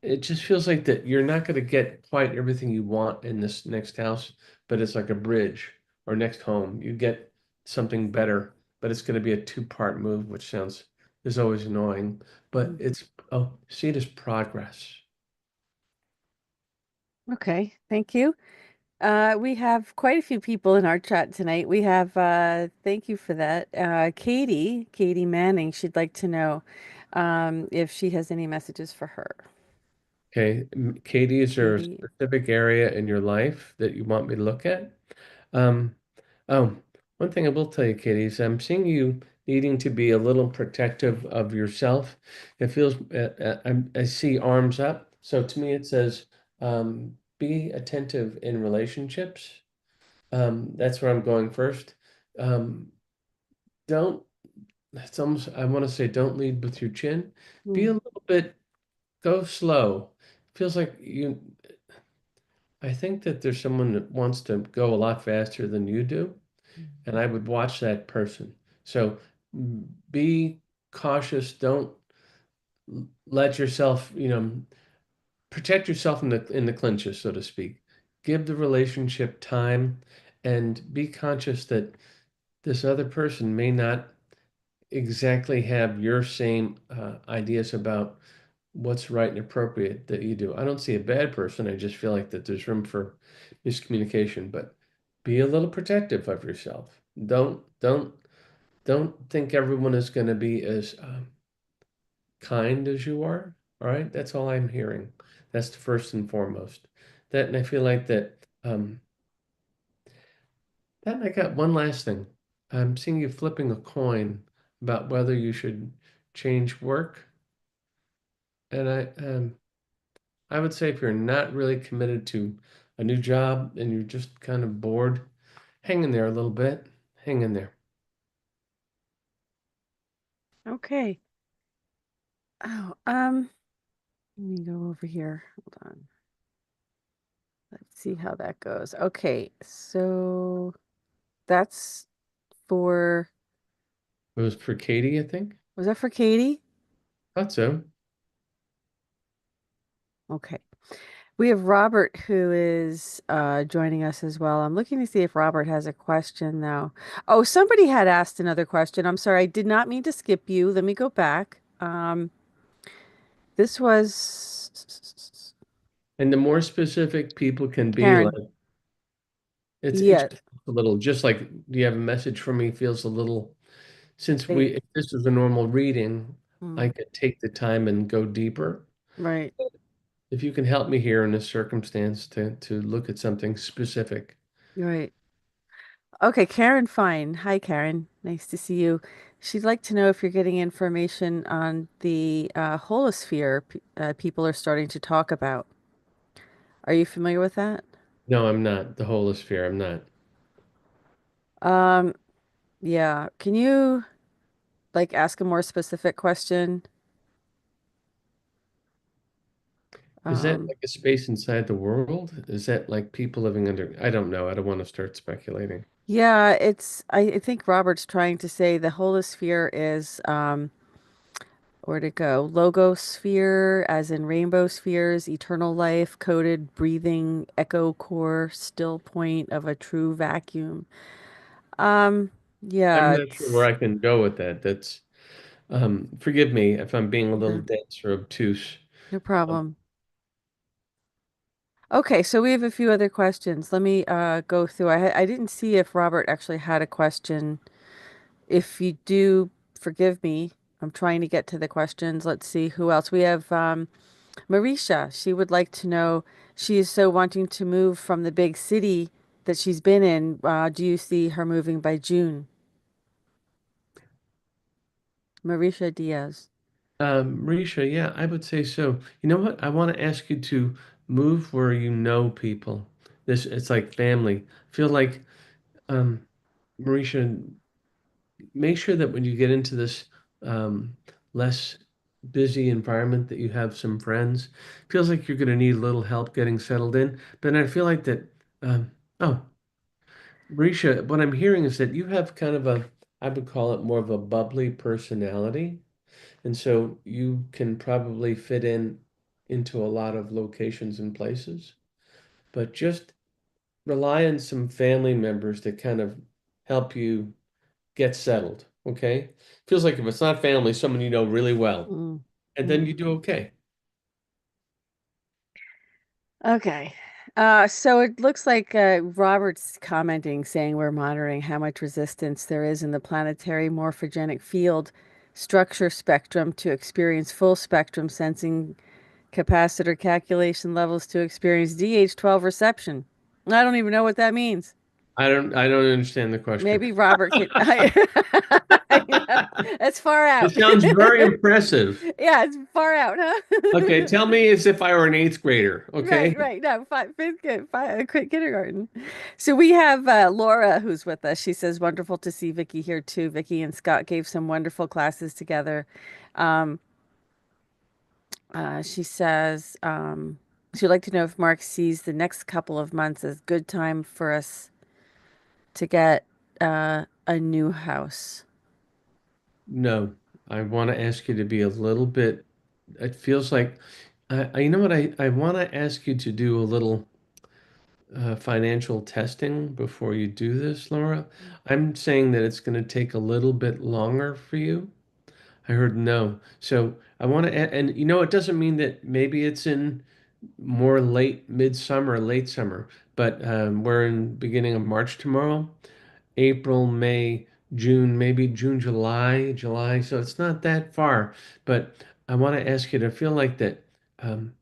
it just feels like that you're not going to get quite everything you want in this next house, but it's like a bridge or next home. You get something better, but it's going to be a two-part move, which sounds is always annoying, but Mhm. it's oh, see it as progress. Okay, thank you. We have quite a few people in our chat tonight. We have, thank you for that. Katie Manning, she'd like to know if she has any messages for her. Okay, Katie, is there a Katie. specific area in your life that you want me to look at? Um, oh, one thing I will tell you, Katie, is I'm seeing you needing to be a little protective of yourself. It feels, I see arms up. So to me, it says, be attentive in relationships. That's where I'm going first. Um, don't, it's almost, I want to say, don't lead with your chin. Be Mm, a little bit, go slow. Feels like I think that there's someone that wants to go a lot faster than you do, and I would watch that person. So be cautious. Don't let yourself, protect yourself in the clinches, so to speak. Give the relationship time and be conscious that this other person may not exactly have your same ideas about what's right and appropriate that you do. I don't see a bad person. I just feel like that there's room for miscommunication, but be a little protective of yourself. Don't think everyone is going to be as kind as you are. All right, that's all I'm hearing. That's the first and foremost. That, and I feel like that. That, and I got one last thing. I'm seeing you flipping a coin about whether you should change work, and I would say if you're not really committed to a new job and you're just kind of bored, hang in there a little bit. Hang in there. okay. Oh, let me go over here. Hold on. Let's see how that goes. Okay, so that's for, It was for Katie, I think. was that for Katie? Thought so. Okay. We have Robert who is joining us as well. I'm looking to see if Robert has a question though. Oh, somebody had asked another question. I'm sorry, I did not mean to skip you. Let me go back. This was And the more specific people can be, like Karen. it Yeah, just a little, just like, do you have a message for me? Feels a little, since they, if this was a normal reading, I mm, could take the time and go deeper. right, If you can help me here in this circumstance to look at something specific. right. Okay, Karen Fine. Hi, Karen. Nice to see you. She'd like to know if you're getting information on the holosphere people are starting to talk about. Are you familiar with that? No, I'm not. The holosphere, I'm not. Um, yeah. Can you like ask a more specific question? Is that Um, like a space inside the world? Is that like people living under? I don't know. I don't want to start speculating. yeah, I think Robert's trying to say the holosphere is where'd it go? Logosphere, as in rainbow spheres, eternal life, coded, breathing, echo core, still point of a true vacuum. Um, I'm yeah, not sure where it's I can go with that. That's forgive me if I'm being a little yeah, dense or obtuse. no Um, problem. Okay, so we have a few other questions. Let me go through. I didn't see if Robert actually had a question. If you do, forgive me. I'm trying to get to the questions. Let's see who else. We have Marisha, she would like to know, she is so wanting to move from the big city that she's been in. Do you see her moving by June? Marisha Diaz. Risha, yeah, I would say so. You know what? I want to ask you to move where you know people. This it's like family. Feel like Marisha, make sure that when you get into this less busy environment that you have some friends. Feels like you're going to need a little help getting settled in. But I feel like that oh, Marisha, what I'm hearing is that you have kind of a, I would call it more of a bubbly personality. And so you can probably fit in into a lot of locations and places, but just rely on some family members to kind of help you get settled. Okay. Feels like if it's not family, someone you know really well, Mm, and then mm. you do okay. Okay. So it looks like Robert's commenting, saying we're monitoring how much resistance there is in the planetary morphogenic field structure spectrum to experience full spectrum sensing capacitor calculation levels to experience DH12 reception. I don't even know what that means. I don't understand the question. Maybe Robert can. I know. That's far It out. sounds very impressive. Yeah, it's far out, Okay, huh? tell me as if I were an eighth grader. Right, Okay. right. No, fifth grade, kindergarten. So we have Laura who's with us. She says, wonderful to see Vicky here too. Vicky and Scott gave some wonderful classes together. Um, she says she'd like to know if Mark sees the next couple of months as good time for us to get a new house. No, I want to ask you to be a little bit, it feels like, you know what, I want to ask you to do a little financial testing before you do this, Laura. I'm saying that it's going to take a little bit longer for you. I heard no. So I want to, and it doesn't mean that maybe it's in more late midsummer, late summer, but we're in beginning of March tomorrow. April, May, June, maybe June, July. So it's not that far. But I want to ask you to feel like that. Um,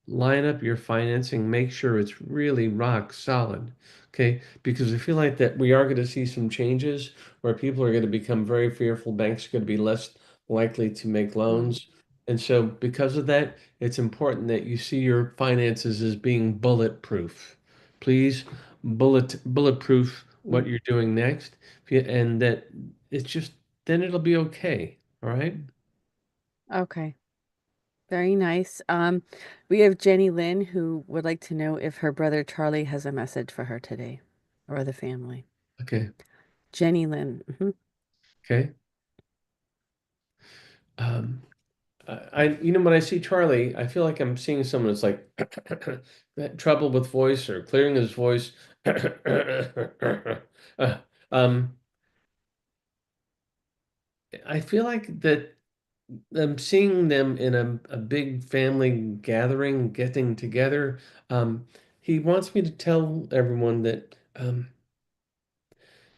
Line up your financing, make sure it's really rock solid. Okay, because I feel like that we are going to see some changes where people are going to become very fearful. Banks are going to be less likely to make Mm, loans. And so, because of that, it's important that you see your finances as being bulletproof. Please, bulletproof what mm. you're doing next, and that it's just then it'll be okay. All right. Okay. Very nice. We have Jenny Lynn who would like to know if her brother Charlie has a message for her today or the family. Okay. Jenny Lynn. Okay. Um, when I see Charlie, I feel like I'm seeing someone that's like had trouble with voice or clearing his voice. Uh, um, I feel like that I'm seeing them in a big family gathering, getting together. Um, he wants me to tell everyone that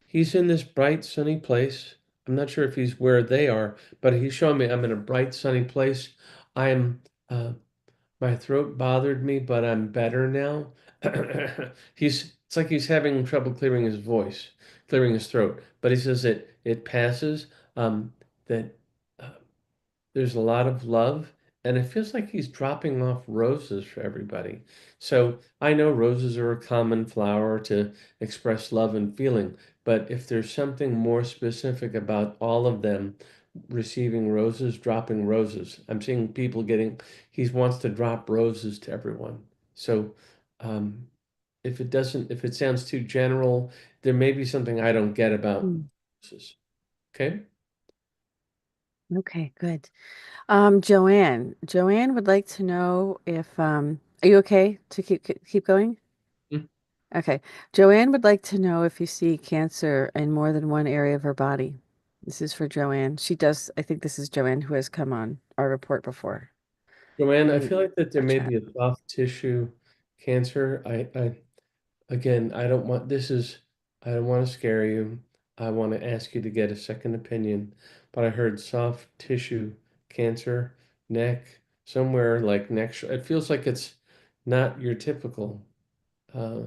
he's in this bright, sunny place. I'm not sure if he's where they are, but he's showing me I'm in a bright, sunny place. I'm uh, My throat bothered me, but I'm better now. It's like he's having trouble clearing his voice, clearing his throat. But he says that it passes, that uh, there's a lot of love, and it feels like he's dropping off roses for everybody. So I know roses are a common flower to express love and feeling, but if there's something more specific about all of them receiving roses, dropping roses, I'm seeing people getting, he wants to drop roses to everyone. So um, if it sounds too general, there may be something I don't get about Mm. roses. Okay? Okay, good. Joanne. Joanne would like to know if are you okay to keep going? Mm. Okay. Joanne would like to know if you see cancer in more than one area of her body. This is for Joanne. She does, I think this is Joanne who has come on our report before Joanne, I in feel like that there our may chat. be a soft tissue cancer. Again, I don't want to scare you. I want to ask you to get a second opinion, but I heard soft tissue cancer, neck, somewhere like next. It feels like it's not your typical uh,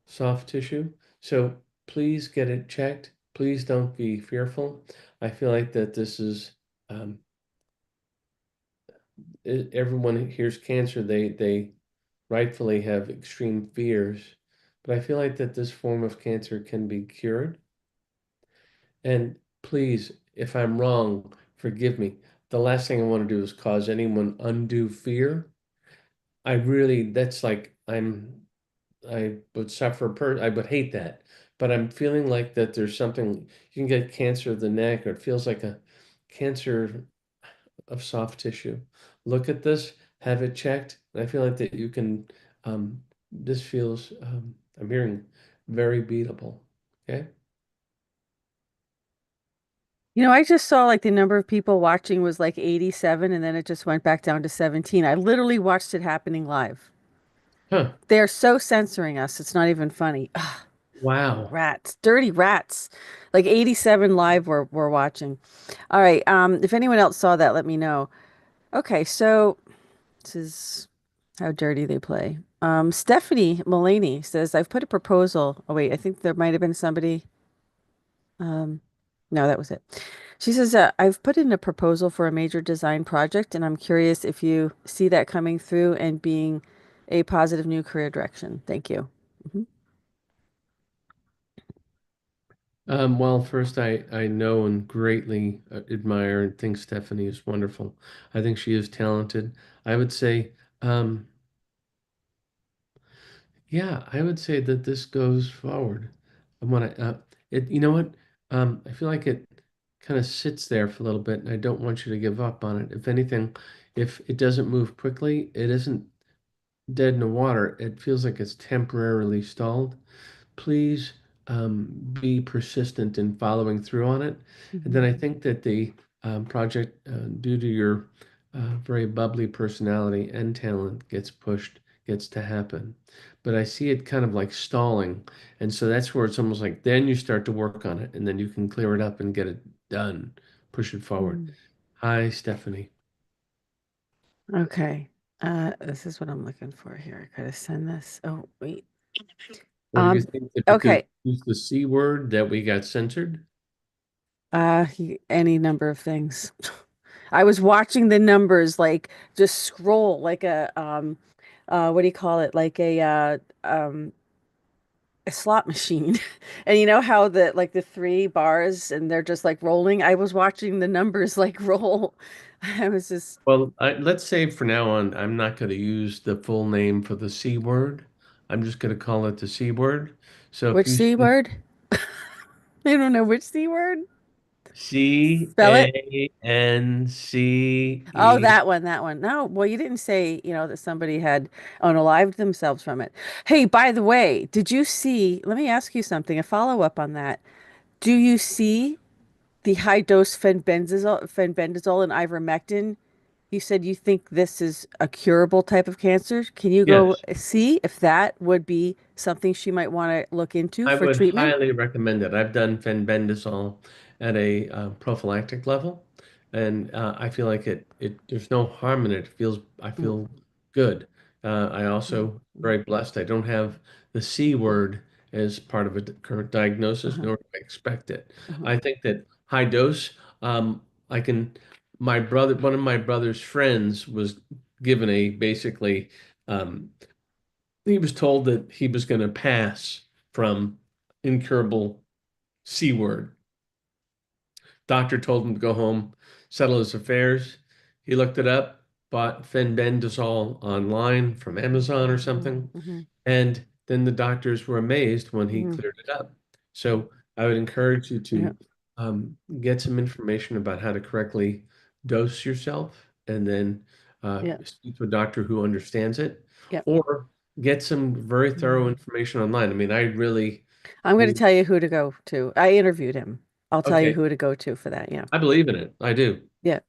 soft tissue. So please get it checked. Please don't be fearful. I feel like that this is um, everyone who hears cancer, they rightfully have extreme fears, but I feel like that this form of cancer can be cured. And please, if I'm wrong, forgive me. The last thing I want to do is cause anyone undue fear. I really, that's like I would I would hate that. But I'm feeling like that there's something you can get cancer of the neck, or it feels like a cancer of soft tissue. Look at this, have it checked. I feel like that you can, this feels, I'm hearing very beatable. Okay. I just saw like the number of people watching was like 87 and then it just went back down to 17. I literally watched it happening live. Huh. They're so censoring us. It's not even funny. Ugh, Wow. rats, dirty rats. Like 87 live we're watching. All right. If anyone else saw that, let me know. Okay, so this is how dirty they play. Stephanie Mullaney says, I've put a proposal. Oh, wait, I think there might have been somebody. Um, no, that was it. She says, I've put in a proposal for a major design project, and I'm curious if you see that coming through and being a positive new career direction. Thank you. Mhm. Well, first, I know and greatly admire and think Stephanie is wonderful. I think she is talented. I would say, um, yeah, I would say that this goes forward. And when you know what? I feel like it kind of sits there for a little bit, and I don't want you to give up on it. If anything, if it doesn't move quickly, it isn't dead in the water. It feels like it's temporarily stalled. Please be persistent in following through on it. And then Mhm. I think that the project, due to your very bubbly personality and talent, gets to happen. But I see it kind of like stalling. And so that's where it's almost like then you start to work on it and then you can clear it up and get it done, push it forward. Mhm. Hi, Stephanie. Okay. This is what I'm looking for here. I gotta send this. Oh, wait. What do you Um, think that because okay. you used the C word that we got censored? Any number of things. I was watching the numbers like just scroll like what do you call it? Like a slot machine. And you know how the like the three bars and they're just like rolling? I was watching the numbers like roll. I was just Well, let's say for now on, I'm not going to use the full name for the C word. I'm just going to call it the C word. So if which you C see word? I don't know which C word. C Spell it. A N C Oh, E, that one, that one. No, well, you didn't say, that somebody had unalived themselves from it. Hey, by the way, did you see, let me ask you something, a follow-up on that. Do you see the high dose fenbendazole and ivermectin? You said you think this is a curable type of cancer. Can you go yes, see if that would be something she might want to look into I for would treatment? highly recommend it. I've done fenbendazole at a prophylactic level, and I feel like there's no harm in it. I Mm, feel good. I mhm, also mhm, very blessed. I don't have the C word as part of a current diagnosis, uh-huh, nor do I expect it. uh-huh. I think that high dose, I can. One of my brother's friends was given a basically. Um, he was told that he was going to pass from incurable C word. Doctor told him to go home, settle his affairs. He looked it up, bought fenbendazole online from Amazon or Mhm, something, mhm, and then the doctors were amazed when he mhm. cleared it up. So I would encourage you Yeah, to get some information about how to correctly dose yourself and then yeah, speak to a doctor who understands it, yeah. or get some very thorough Mhm. information online. I mean, I really, I'm going to mean, tell you who to go to. I interviewed him. I'll tell you okay, who to go to for that. Yeah. I believe in it. I do. Yeah.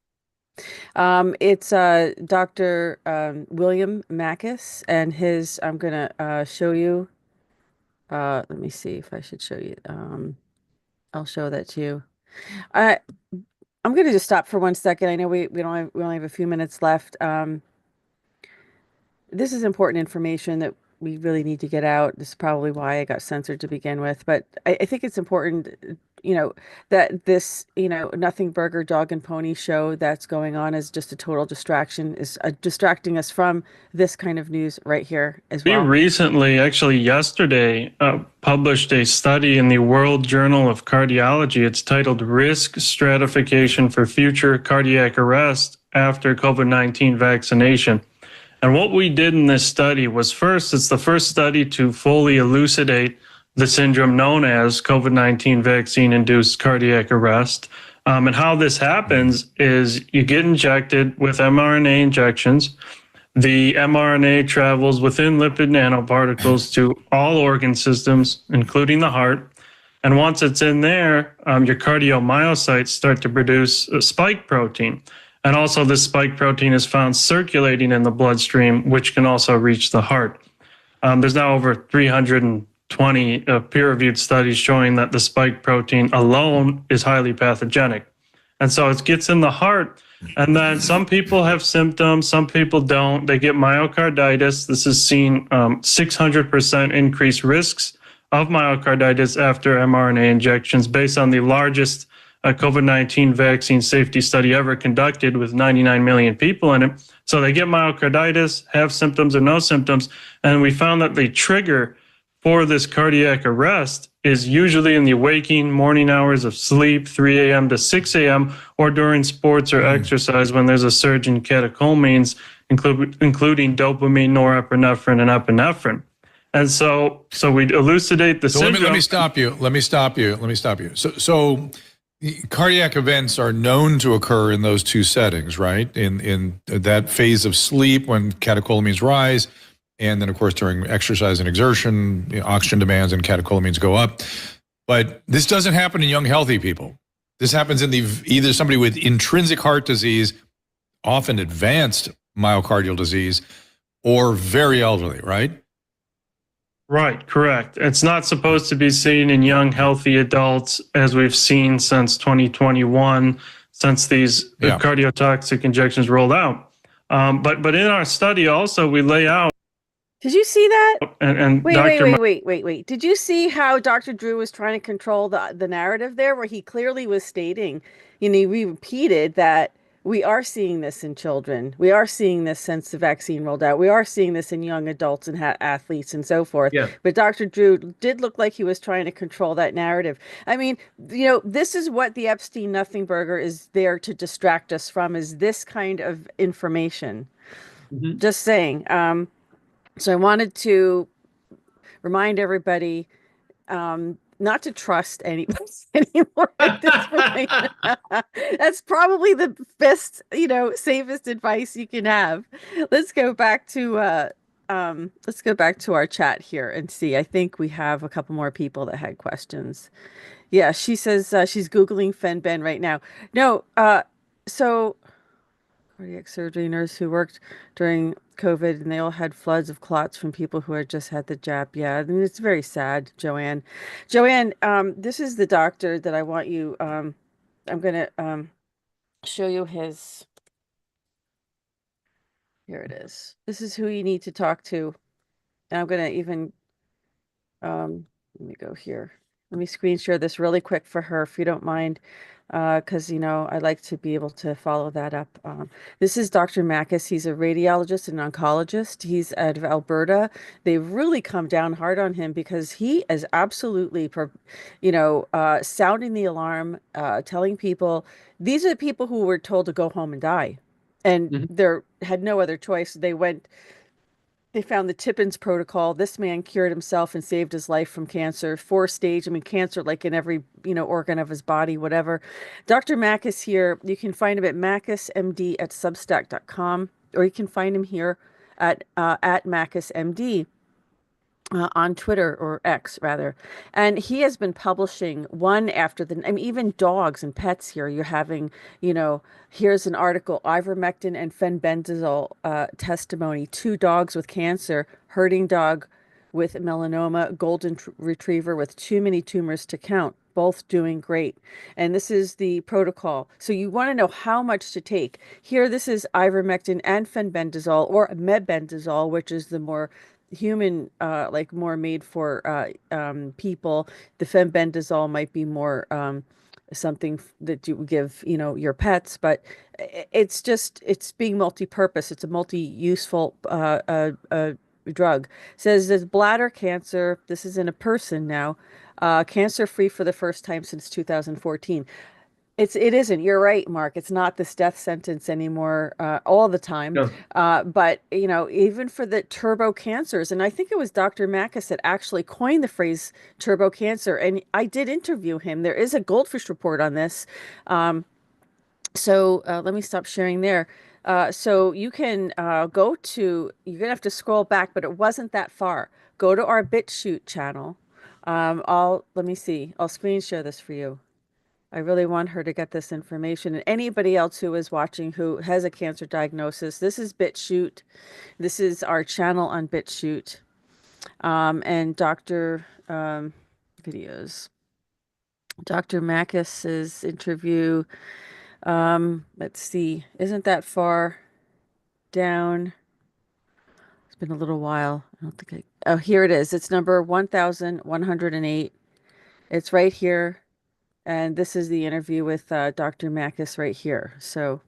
It's Dr. William Mackis and his I'm gonna show you. Let me see if I should show you. I'll show that to you. I I'm gonna just stop for 1 second. I know we only have a few minutes left. this is important information that we really need to get out. This is probably why I got censored to begin with, but I think it's important, you know, that this, Nothing Burger Dog and Pony show that's going on is just a total distraction, is distracting us from this kind of news right here as We well. recently, actually yesterday, published a study in the World Journal of Cardiology. It's titled Risk Stratification for Future Cardiac Arrest After COVID-19 Vaccination. And what we did in this study was first, it's the first study to fully elucidate the syndrome known as COVID-19 vaccine-induced cardiac arrest. And how this happens is you get injected with mRNA injections. The mRNA travels within lipid nanoparticles to all organ systems, including the heart. And once it's in there, your cardiomyocytes start to produce a spike protein. And also this spike protein is found circulating in the bloodstream, which can also reach the heart. There's now over 320 peer-reviewed studies showing that the spike protein alone is highly pathogenic. And so it gets in the heart, and then some people have symptoms, some people don't. They get myocarditis. This is seen 600% increased risks of myocarditis after mRNA injections based on the largest COVID-19 vaccine safety study ever conducted with 99 million people in it. So they get myocarditis, have symptoms or no symptoms, and we found that the trigger for this cardiac arrest is usually in the waking morning hours of sleep, 3 a.m. to 6 a.m., or during sports or exercise when there's a surge in catecholamines, including dopamine, norepinephrine, and epinephrine. And so we elucidate the syndrome. Let me stop you. So cardiac events are known to occur in those two settings, right? In that phase of sleep when catecholamines rise, and then, of course, during exercise and exertion, oxygen demands and catecholamines go up. But this doesn't happen in young, healthy people. This happens in either somebody with intrinsic heart disease, often advanced myocardial disease, or very elderly, right? Right, correct. It's not supposed to be seen in young, healthy adults as we've seen since 2021, since these cardiotoxic injections rolled out. But in our study also, we lay out. Did you see that? And wait. Did you see how Dr. Drew was trying to control the narrative there, where he clearly was stating, we repeated that we are seeing this in children. We are seeing this since the vaccine rolled out. We are seeing this in young adults and athletes and so forth. Yeah. But Dr. Drew did look like he was trying to control that narrative. I mean, this is what the Epstein Nothing Burger is there to distract us from, is this kind of information. Mhm. Just saying. So I wanted to remind everybody not to trust anybody anymore at this point. That's probably the best, safest advice you can have. Let's go back to our chat here and see. I think we have a couple more people that had questions. Yeah, she says she's Googling FenBen right now. No, so cardiac surgery nurse who worked during COVID, and they all had floods of clots from people who had just had the jab. Yeah, I mean, it's very sad, Joanne. Joanne, this is the doctor that I want you. I'm gonna show you his. Here it is. This is who you need to talk to, and I'm gonna even. Let me go here. Let me screen share this really quick for her, if you don't mind, because I like to be able to follow that up. This is Dr. Mackis. He's a radiologist and oncologist. He's out of Alberta. They've really come down hard on him because he is absolutely, sounding the alarm, telling people these are the people who were told to go home and die, and they had no other choice. They found the Tippins protocol. This man cured himself and saved his life from cancer, 4-stage. I mean, cancer like in every, organ of his body, whatever. Dr. Mackis here, you can find him at mackismd@substack.com, or you can find him here at mackismd. On Twitter, or X rather. And he has been publishing one after the, even dogs and pets here. You're having, here's an article, ivermectin and fenbendazole testimony, 2 dogs with cancer, herding dog with melanoma, golden retriever with too many tumors to count. both doing great. And this is the protocol. So you want to know how much to take. Here, this is ivermectin and fenbendazole or mebendazole, which is the more human, like more made for people. The fenbendazole might be more something that you would give, your pets, but it's being multi-purpose. It's a multi-useful drug. Says there's bladder cancer. This is in a person now, cancer-free for the first time since 2014. It isn't. You're right, Mark. It's not this death sentence anymore, all the time. No. But even for the turbo cancers, and I think it was Dr. Mackis that actually coined the phrase turbo cancer, and I did interview him. There is a GoldFish report on this. So let me stop sharing there. So you can you're gonna have to scroll back, but it wasn't that far. Go to our BitChute channel. Let me see. I'll screen share this for you. I really want her to get this information. And anybody else who is watching who has a cancer diagnosis, this is BitChute. This is our channel on BitChute. And Dr. Videos. Dr. Mackis's interview. Let's see. Isn't that far down? It's been a little while. I don't think oh, here it is. It's number 1108. It's right here. And this is the interview with Dr. Mackis right here. So,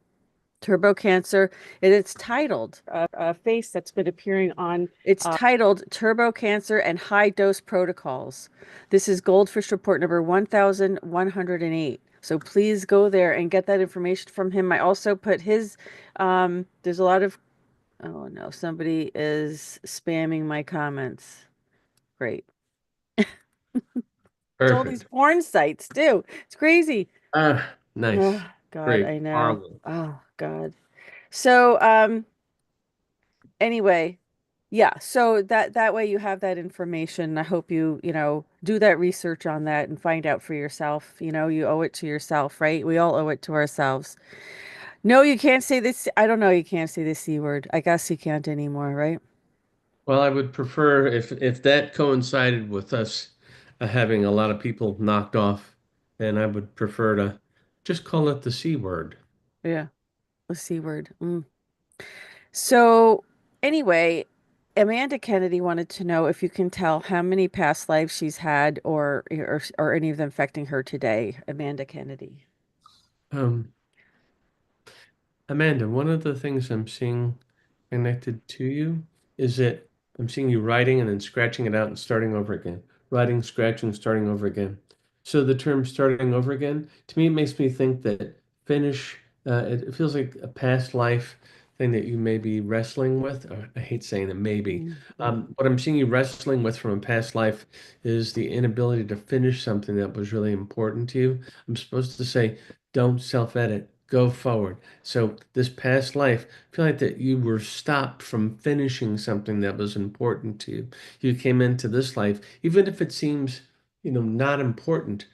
turbo cancer. It's titled a face that's been appearing on. It's titled Turbo Cancer and High Dose Protocols. This is GoldFish report number 1108. So please go there and get that information from him. I also put his. There's a lot of. Oh no, somebody is spamming my comments. Great. All these Perfect. porn sites too. It's crazy. Nice. Oh, God, Great. I know. Horrible. Oh, God. So, anyway, yeah, so that way you have that information. I hope you do that research on that and find out for yourself. You owe it to yourself, right? We all owe it to ourselves. No, you can't say this. I don't know. You can't say the C word. I guess you can't anymore, right? Well, I would prefer if that coincided with us having a lot of people knocked off, then I would prefer to just call it the C word. Yeah, the C word. So, anyway, Amanda Kennedy wanted to know if you can tell how many past lives she's had or any of them affecting her today. Amanda Kennedy. Um, Amanda, one of the things I'm seeing connected to you is that I'm seeing you writing and then scratching it out and starting over again. Writing, scratching, starting over again. So the term starting over again, to me, it makes me think that finish, it feels like a past life thing that you may be wrestling with. I hate saying it, maybe. What I'm seeing you wrestling with from a past life is the inability to finish something that was really important to you. I'm supposed to say, don't self-edit, go forward. So this past life, I feel like that you were stopped from finishing something that was important to you. You came into this life, even if it seems, not important,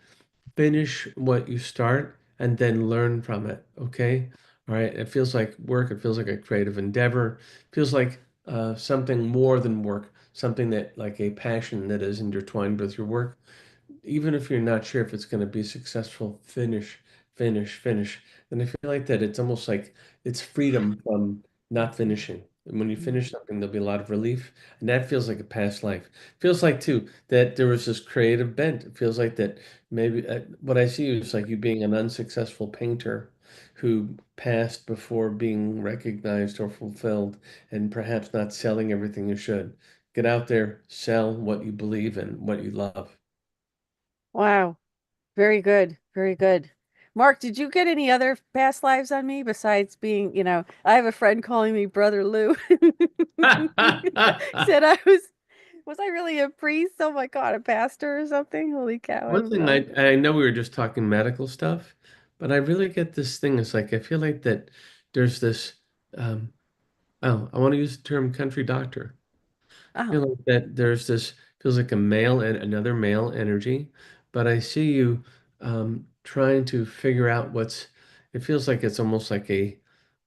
finish what you start and then learn from it. Okay. All right. It feels like work. It feels like a creative endeavor. It feels like something more than work, something that like a passion that is intertwined with your work, even if you're not sure if it's going to be successful, finish, finish, finish. And I feel like that it's almost like it's freedom from not finishing. And when you finish something, there'll be a lot of relief. And that feels like a past life. Feels like, too, that there was this creative bent. It feels like that maybe what I see is like you being an unsuccessful painter who passed before being recognized or fulfilled and perhaps not selling everything you should. Get out there, sell what you believe in, what you love. Wow. Very good. Very good. Mark, did you get any other past lives on me besides I have a friend calling me Brother Lou. Said was I really a priest? Oh my God, a pastor or something? Holy cow, I One don't thing know. I know we were just talking medical stuff, but I really get this thing. It's like I feel like that there's this um I want to use the term country doctor. Oh, Feel like that there's this feels like a male and another male energy, but I see you trying to figure out it feels like it's almost like a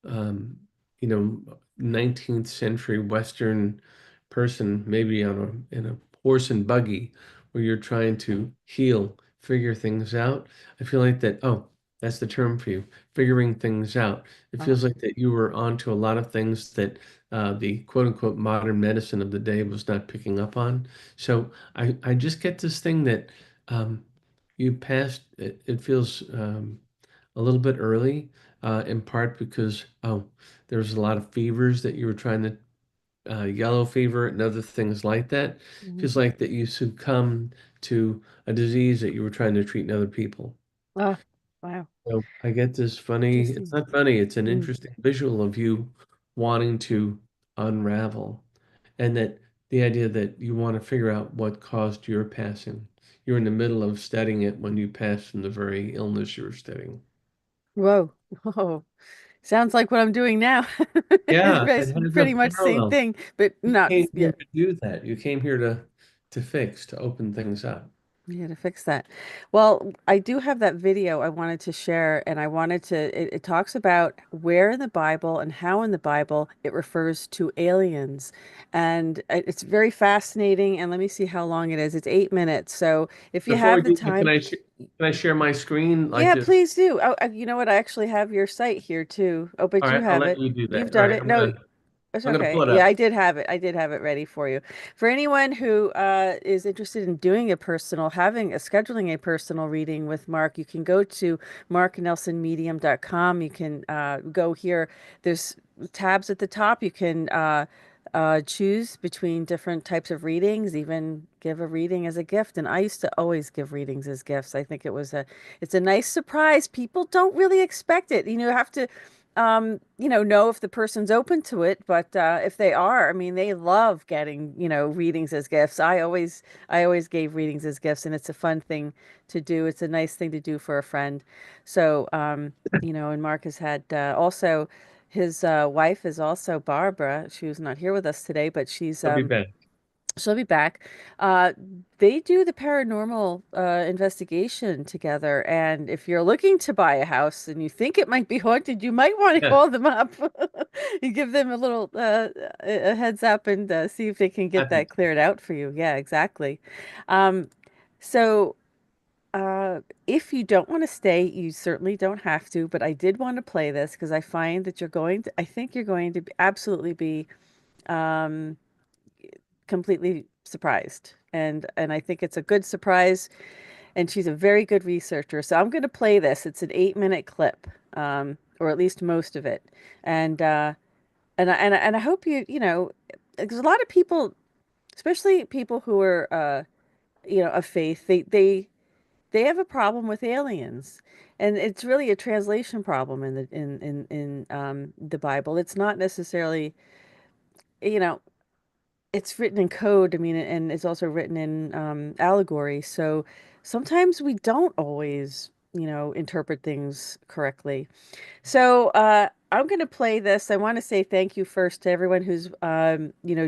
um, 19th century Western person, maybe on in a horse and buggy, where you're trying to heal, figure things out. I feel like that, oh, that's the term for you, figuring things out. It feels like that you were onto a lot of things that the quote unquote modern medicine of the day was not picking up on. So I just get this thing that you passed, it feels a little bit early, in part because, oh, there's a lot of fevers that you were trying to yellow fever and other things like that. Mhm. Feels like that you succumb to a disease that you were trying to treat in other people. Oh, wow. So I get this funny, it's Interesting. not funny, it's an Mm. interesting visual of you wanting to unravel. And that the idea that you want to figure out what caused your passing. You're in the middle of studying it when you passed from the very illness you were studying. Whoa. Whoa. Sounds like what I'm doing now. Yeah, it It's has a pretty much same parallel. thing, but You not, came yeah. here to do that. You came here to fix, to open things up. Yeah, to fix that. Well, I do have that video I wanted to share, and I wanted to, it talks about where in the Bible and how in the Bible it refers to aliens. And it's very fascinating. And let me see how long it is. It's 8 minutes. So if you Before we have the do that, time, can I share my screen? Like yeah, just, please do. Oh, you know what? I actually have your site here too. Oh, but all you right, I'll have let it. you do You've that. All done right, it. No, it's I'm gonna pull okay. it Yeah, up. I did have it. I did have it ready for you. For anyone who is interested in doing scheduling a personal reading with Mark, you can go to marknelsonmedium.com. You can go here. There's tabs at the top. You can choose between different types of readings, even give a reading as a gift. And I used to always give readings as gifts. I think it's a nice surprise. People don't really expect it. You have to know if the person's open to it, but if they are, I mean, they love getting, readings as gifts. I always gave readings as gifts, and it's a fun thing to do. It's a nice thing to do for a friend. So, and Mark has had also his wife is also Barbara. She was not here with us today, but I'll be back. she'll be back. Uh, they do the paranormal investigation together. And if you're looking to buy a house and you think it might be haunted, you might want to Yeah, call them up and give them a little a heads up and see if they can get happy that to. cleared out for you. Yeah, exactly. Um, so if you don't want to stay, you certainly don't have to. But I did want to play this because I find that I think you're going to absolutely be um, completely surprised. And I think it's a good surprise. And she's a very good researcher. So I'm going to play this. It's an 8 minute clip, or at least most of it. And I hope because a lot of people, especially people who are of faith, they have a problem with aliens. And it's really a translation problem in the Bible. It's not necessarily, you know, it's written in code. I mean, and it's also written in allegory. So sometimes we don't always, interpret things correctly. So I'm going to play this. I want to say thank you first to everyone who's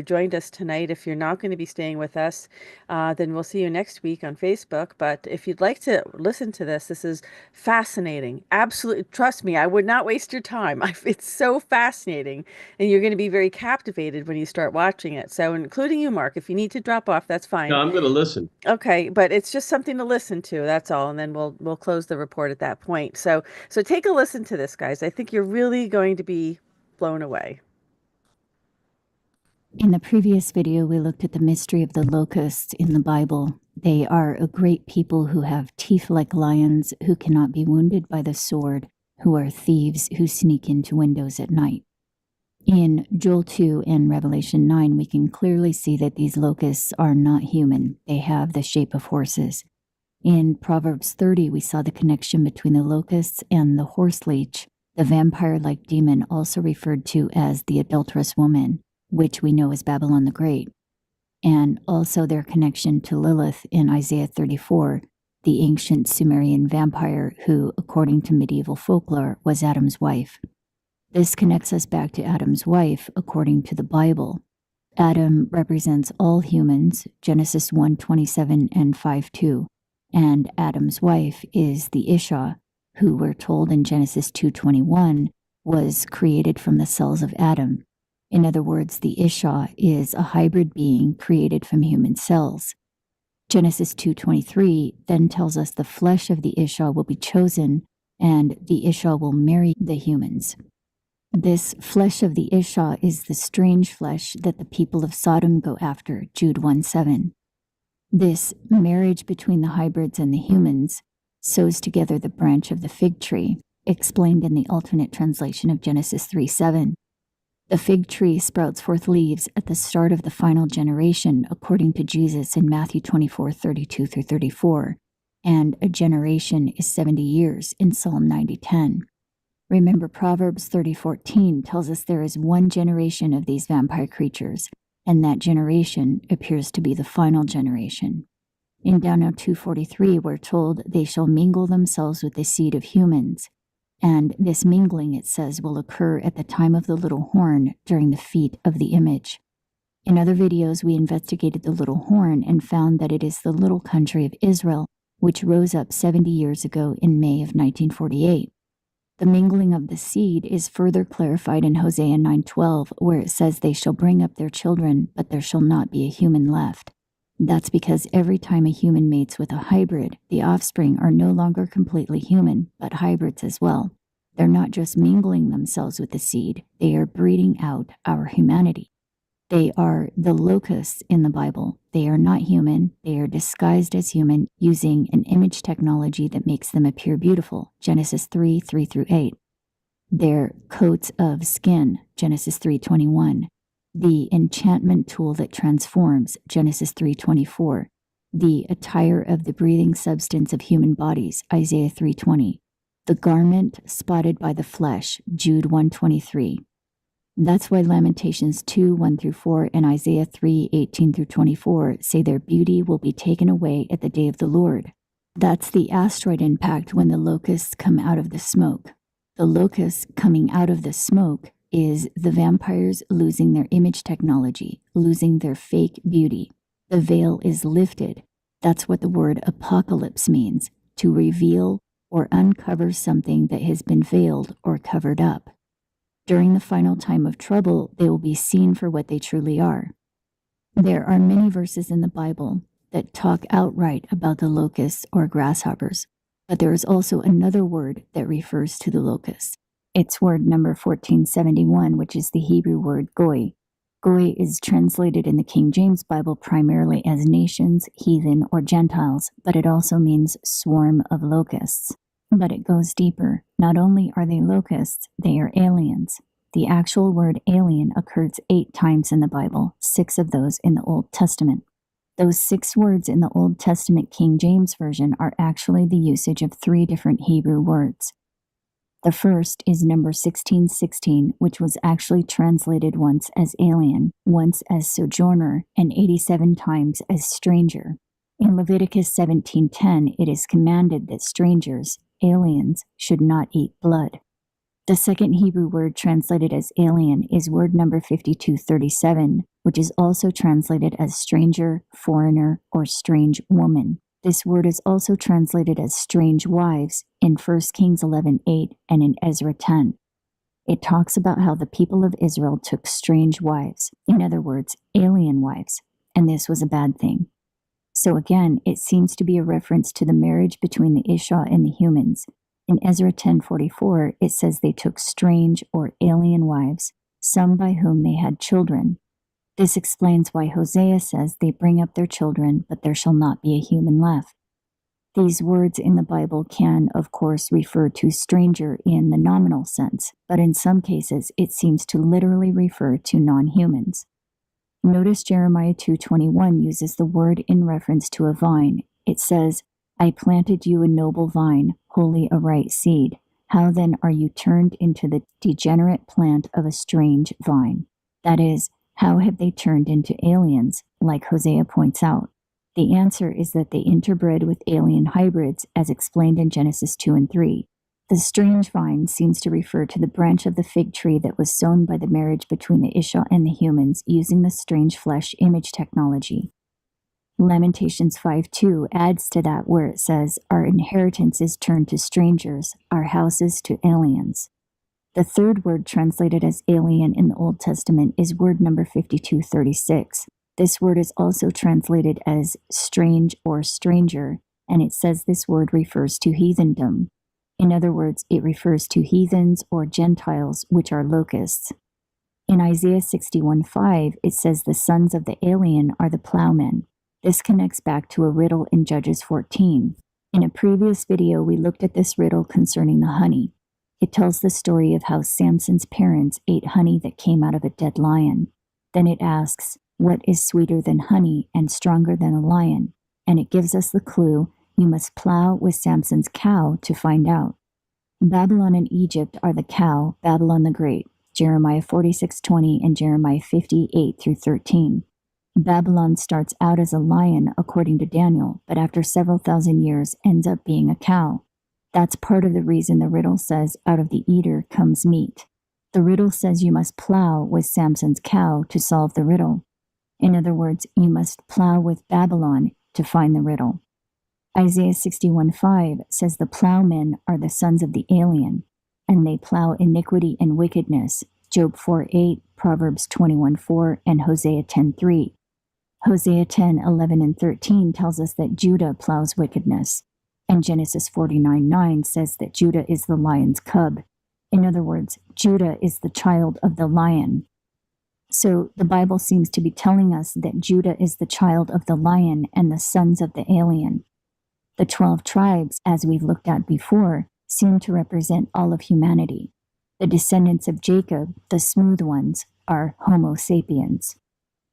joined us tonight. If you're not going to be staying with us, then we'll see you next week on Facebook. But if you'd like to listen to this is fascinating. Absolutely, trust me, I would not waste your time. It's so fascinating, and you're going to be very captivated when you start watching it. So, including you, Mark. If you need to drop off, that's No, fine. I'm gonna listen. Okay, but it's just something to listen to, that's all, and then we'll close the report at that point. So take a listen to this, guys. I think you're really going to be blown away. In the previous video, we looked at the mystery of the locusts in the Bible. They are a great people who have teeth like lions, who cannot be wounded by the sword, who are thieves who sneak into windows at night. In Joel 2 and Revelation 9, we can clearly see that these locusts are not human. They have the shape of horses. In Proverbs 30, we saw the connection between the locusts and the horse leech, the vampire-like demon also referred to as the adulterous woman, which we know as Babylon the Great, and also their connection to Lilith in Isaiah 34, the ancient Sumerian vampire who, according to medieval folklore, was Adam's wife. This connects us back to Adam's wife, according to the Bible. Adam represents all humans, Genesis 1:27 and 5:2, and Adam's wife is the Isha, who we're told in Genesis 2:21 was created from the cells of Adam. In other words, the Isha is a hybrid being created from human cells. Genesis 2:23 then tells us the flesh of the Ishah will be chosen and the Ishah will marry the humans. This flesh of the Ishah is the strange flesh that the people of Sodom go after, Jude 1:7. This marriage between the hybrids and the humans sews together the branch of the fig tree, explained in the alternate translation of Genesis 3:7. The fig tree sprouts forth leaves at the start of the final generation, according to Jesus in Matthew 24:32 through 34, and a generation is 70 years in Psalm 90:10. Remember, Proverbs 30:14 tells us there is one generation of these vampire creatures, and that generation appears to be the final generation. In Daniel 2:43, we're told they shall mingle themselves with the seed of humans, and this mingling, it says, will occur at the time of the little horn during the feet of the image. In other videos, we investigated the little horn and found that it is the little country of Israel, which rose up 70 years ago in May of 1948. The mingling of the seed is further clarified in Hosea 9:12, where it says they shall bring up their children, but there shall not be a human left. That's because every time a human mates with a hybrid, the offspring are no longer completely human, but hybrids as well. They're not just mingling themselves with the seed, they are breeding out our humanity. They are the locusts in the Bible. They are not human. They are disguised as human using an image technology that makes them appear beautiful. Genesis 3:3 through 8. Their coats of skin. Genesis 3:21. The enchantment tool that transforms. Genesis 3:24. The attire of the breathing substance of human bodies. Isaiah 3:20. The garment spotted by the flesh. Jude 1:23. That's why Lamentations 2:1 through 4 and Isaiah 3:18 through 24 say their beauty will be taken away at the day of the Lord. That's the asteroid impact when the locusts come out of the smoke. The locusts coming out of the smoke is the vampires losing their image technology, losing their fake beauty. The veil is lifted. That's what the word apocalypse means, to reveal or uncover something that has been veiled or covered up. During the final time of trouble, they will be seen for what they truly are. There are many verses in the Bible that talk outright about the locusts or grasshoppers, but there is also another word that refers to the locusts. It's word number 1471, which is the Hebrew word goy. Goy is translated in the King James Bible primarily as nations, heathen, or Gentiles, but it also means swarm of locusts. But it goes deeper. Not only are they locusts, they are aliens. The actual word alien occurs 8 times in the Bible, 6 of those in the Old Testament. Those 6 words in the Old Testament King James Version are actually the usage of 3 different Hebrew words. The first is number 1616, which was actually translated once as alien, once as sojourner, and 87 times as stranger. In Leviticus 17:10, it is commanded that strangers, aliens, should not eat blood. The second Hebrew word translated as alien is word number 5237, which is also translated as stranger, foreigner, or strange woman. This word is also translated as strange wives in 1 Kings 11:8 and in Ezra 10. It talks about how the people of Israel took strange wives, in other words, alien wives, and this was a bad thing. So again, it seems to be a reference to the marriage between the Ishah and the humans. In Ezra 10:44, it says they took strange or alien wives, some by whom they had children. This explains why Hosea says they bring up their children, but there shall not be a human left. These words in the Bible can, of course, refer to stranger in the nominal sense, but in some cases it seems to literally refer to non-humans. Notice Jeremiah 2:21 uses the word in reference to a vine. It says, I planted you a noble vine, wholly a right seed. How then are you turned into the degenerate plant of a strange vine? That is, how have they turned into aliens, like Hosea points out? The answer is that they interbred with alien hybrids, as explained in Genesis 2 and 3. The strange vine seems to refer to the branch of the fig tree that was sown by the marriage between the Ishah and the humans using the strange flesh image technology. Lamentations 5:2 adds to that where it says, our inheritance is turned to strangers, our houses to aliens. The third word translated as alien in the Old Testament is word number 5236. This word is also translated as strange or stranger, and it says this word refers to heathendom. In other words, it refers to heathens or Gentiles, which are locusts. In Isaiah 61:5, it says the sons of the alien are the plowmen. This connects back to a riddle in Judges 14. In a previous video, we looked at this riddle concerning the honey. It tells the story of how Samson's parents ate honey that came out of a dead lion. Then it asks, what is sweeter than honey and stronger than a lion? And it gives us the clue, you must plow with Samson's cow to find out. Babylon and Egypt are the cow, Babylon the Great, Jeremiah 46:20 and Jeremiah 58-13. Babylon starts out as a lion, according to Daniel, but after several thousand years ends up being a cow. That's part of the reason the riddle says, out of the eater comes meat. The riddle says you must plow with Samson's cow to solve the riddle. In other words, you must plow with Babylon to find the riddle. Isaiah 61:5 says the plowmen are the sons of the alien, and they plow iniquity and wickedness, Job 4:8, Proverbs 21:4, and Hosea 10:3. Hosea 10:11 and 13 tells us that Judah plows wickedness, and Genesis 49:9 says that Judah is the lion's cub. In other words, Judah is the child of the lion. So the Bible seems to be telling us that Judah is the child of the lion and the sons of the alien. The 12 tribes, as we've looked at before, seem to represent all of humanity. The descendants of Jacob, the smooth ones, are Homo sapiens.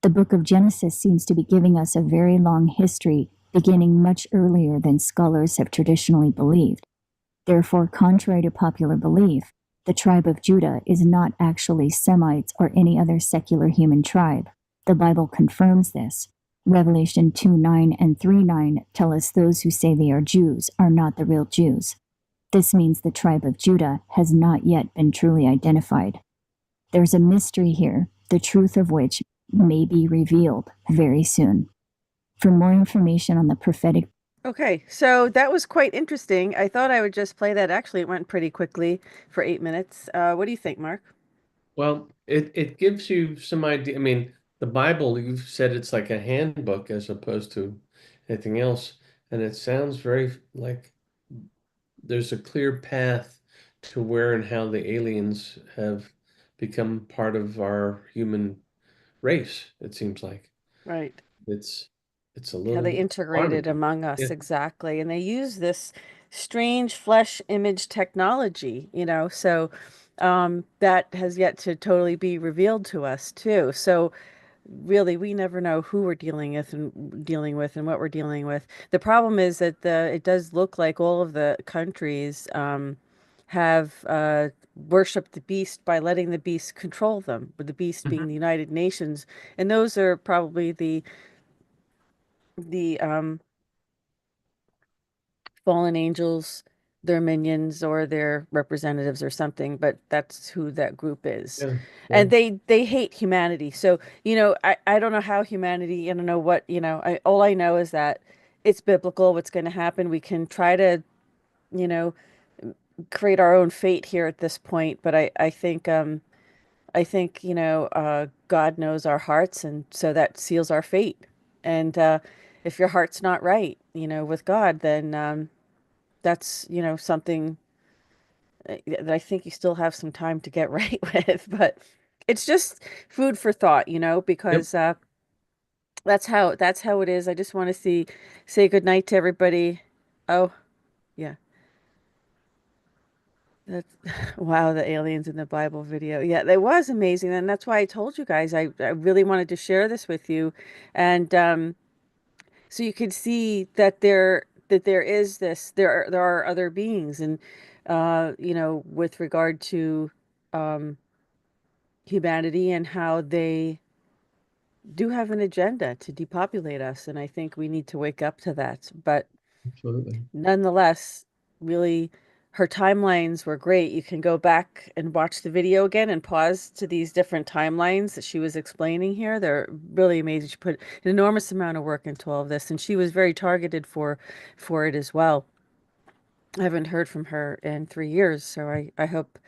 The book of Genesis seems to be giving us a very long history, beginning much earlier than scholars have traditionally believed. Therefore, contrary to popular belief, the tribe of Judah is not actually Semites or any other secular human tribe. The Bible confirms this. Revelation 2:9 and 3:9 tell us those who say they are Jews are not the real Jews. This means the tribe of Judah has not yet been truly identified. There's a mystery here, the truth of which may be revealed very soon. For more information on the prophetic... Okay, so that was quite interesting. I thought I would just play that. Actually, it went pretty quickly for 8 minutes. What do you think, Mark? Well, it gives you some idea. I mean, the Bible, you've said it's like a handbook as opposed to anything else. And it sounds very like there's a clear path to where and how the aliens have become part of our human race, it seems like. Right. It's a How they little integrated alarming. among Yeah. us, exactly. And they use this strange flesh image technology, so that has yet to totally be revealed to us too. So really, we never know who we're dealing with and what we're dealing with. The problem is that it does look like all of the countries have worshipped the beast by letting the beast control them, with the beast being the United Nations, and those are probably the fallen angels, their minions or their representatives or something, but that's who that group is. Yeah. And Yeah. they hate humanity. So, I don't know how humanity, I don't know what, all I know is that it's biblical what's going to happen. We can try to, you know, create our own fate here at this point, but I think, God knows our hearts, and so that seals our fate. And if your heart's not right, with God, then that's, something that I think you still have some time to get right with. But it's just food for thought, Yep. because that's how it is. I just want to say good night to everybody. Oh, yeah. That's wow, the aliens in the Bible video. Yeah, that was amazing. And that's why I told you guys I really wanted to share this with you. And so you could see that there is there are other beings, and with regard to um humanity and how they do have an agenda to depopulate us, and I think we need to wake up to that. But Absolutely. nonetheless, really, her timelines were great. You can go back and watch the video again and pause to these different timelines that she was explaining here. They're really amazing. She put an enormous amount of work into all of this, and she was very targeted for it as well. I haven't heard from her in 3 years, so I hope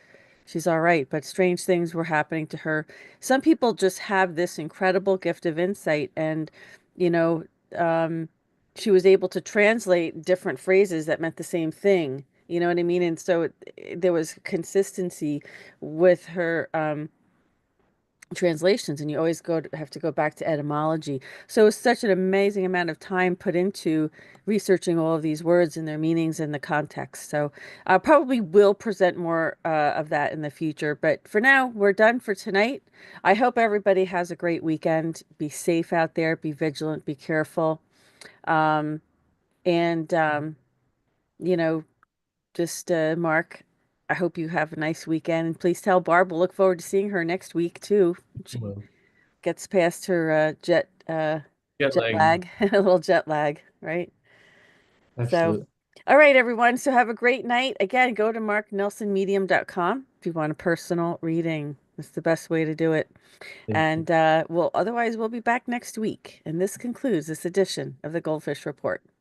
She's all right, but strange things were happening to her. Some people just have this incredible gift of insight, and you know, um, she was able to translate different phrases that meant the same thing. You know what I mean? And so there was consistency with her translations, and you always have to go back to etymology. So it's such an amazing amount of time put into researching all of these words and their meanings and the context. So I probably will present more of that in the future. But for now, we're done for tonight. I hope everybody has a great weekend. Be safe out there. Be vigilant. Be careful. Um, and you know, just Mark, I hope you have a nice weekend. And please tell Barb we'll look forward to seeing her next week too. She Well, gets past her jet jet lag. lag, a little jet lag, right? So, Absolutely. all right, everyone. So have a great night. Again, go to marknelsonmedium.com if you want a personal reading. It's the best way to do it. Thank you. And otherwise we'll be back next week. And this concludes this edition of the Goldfish Report.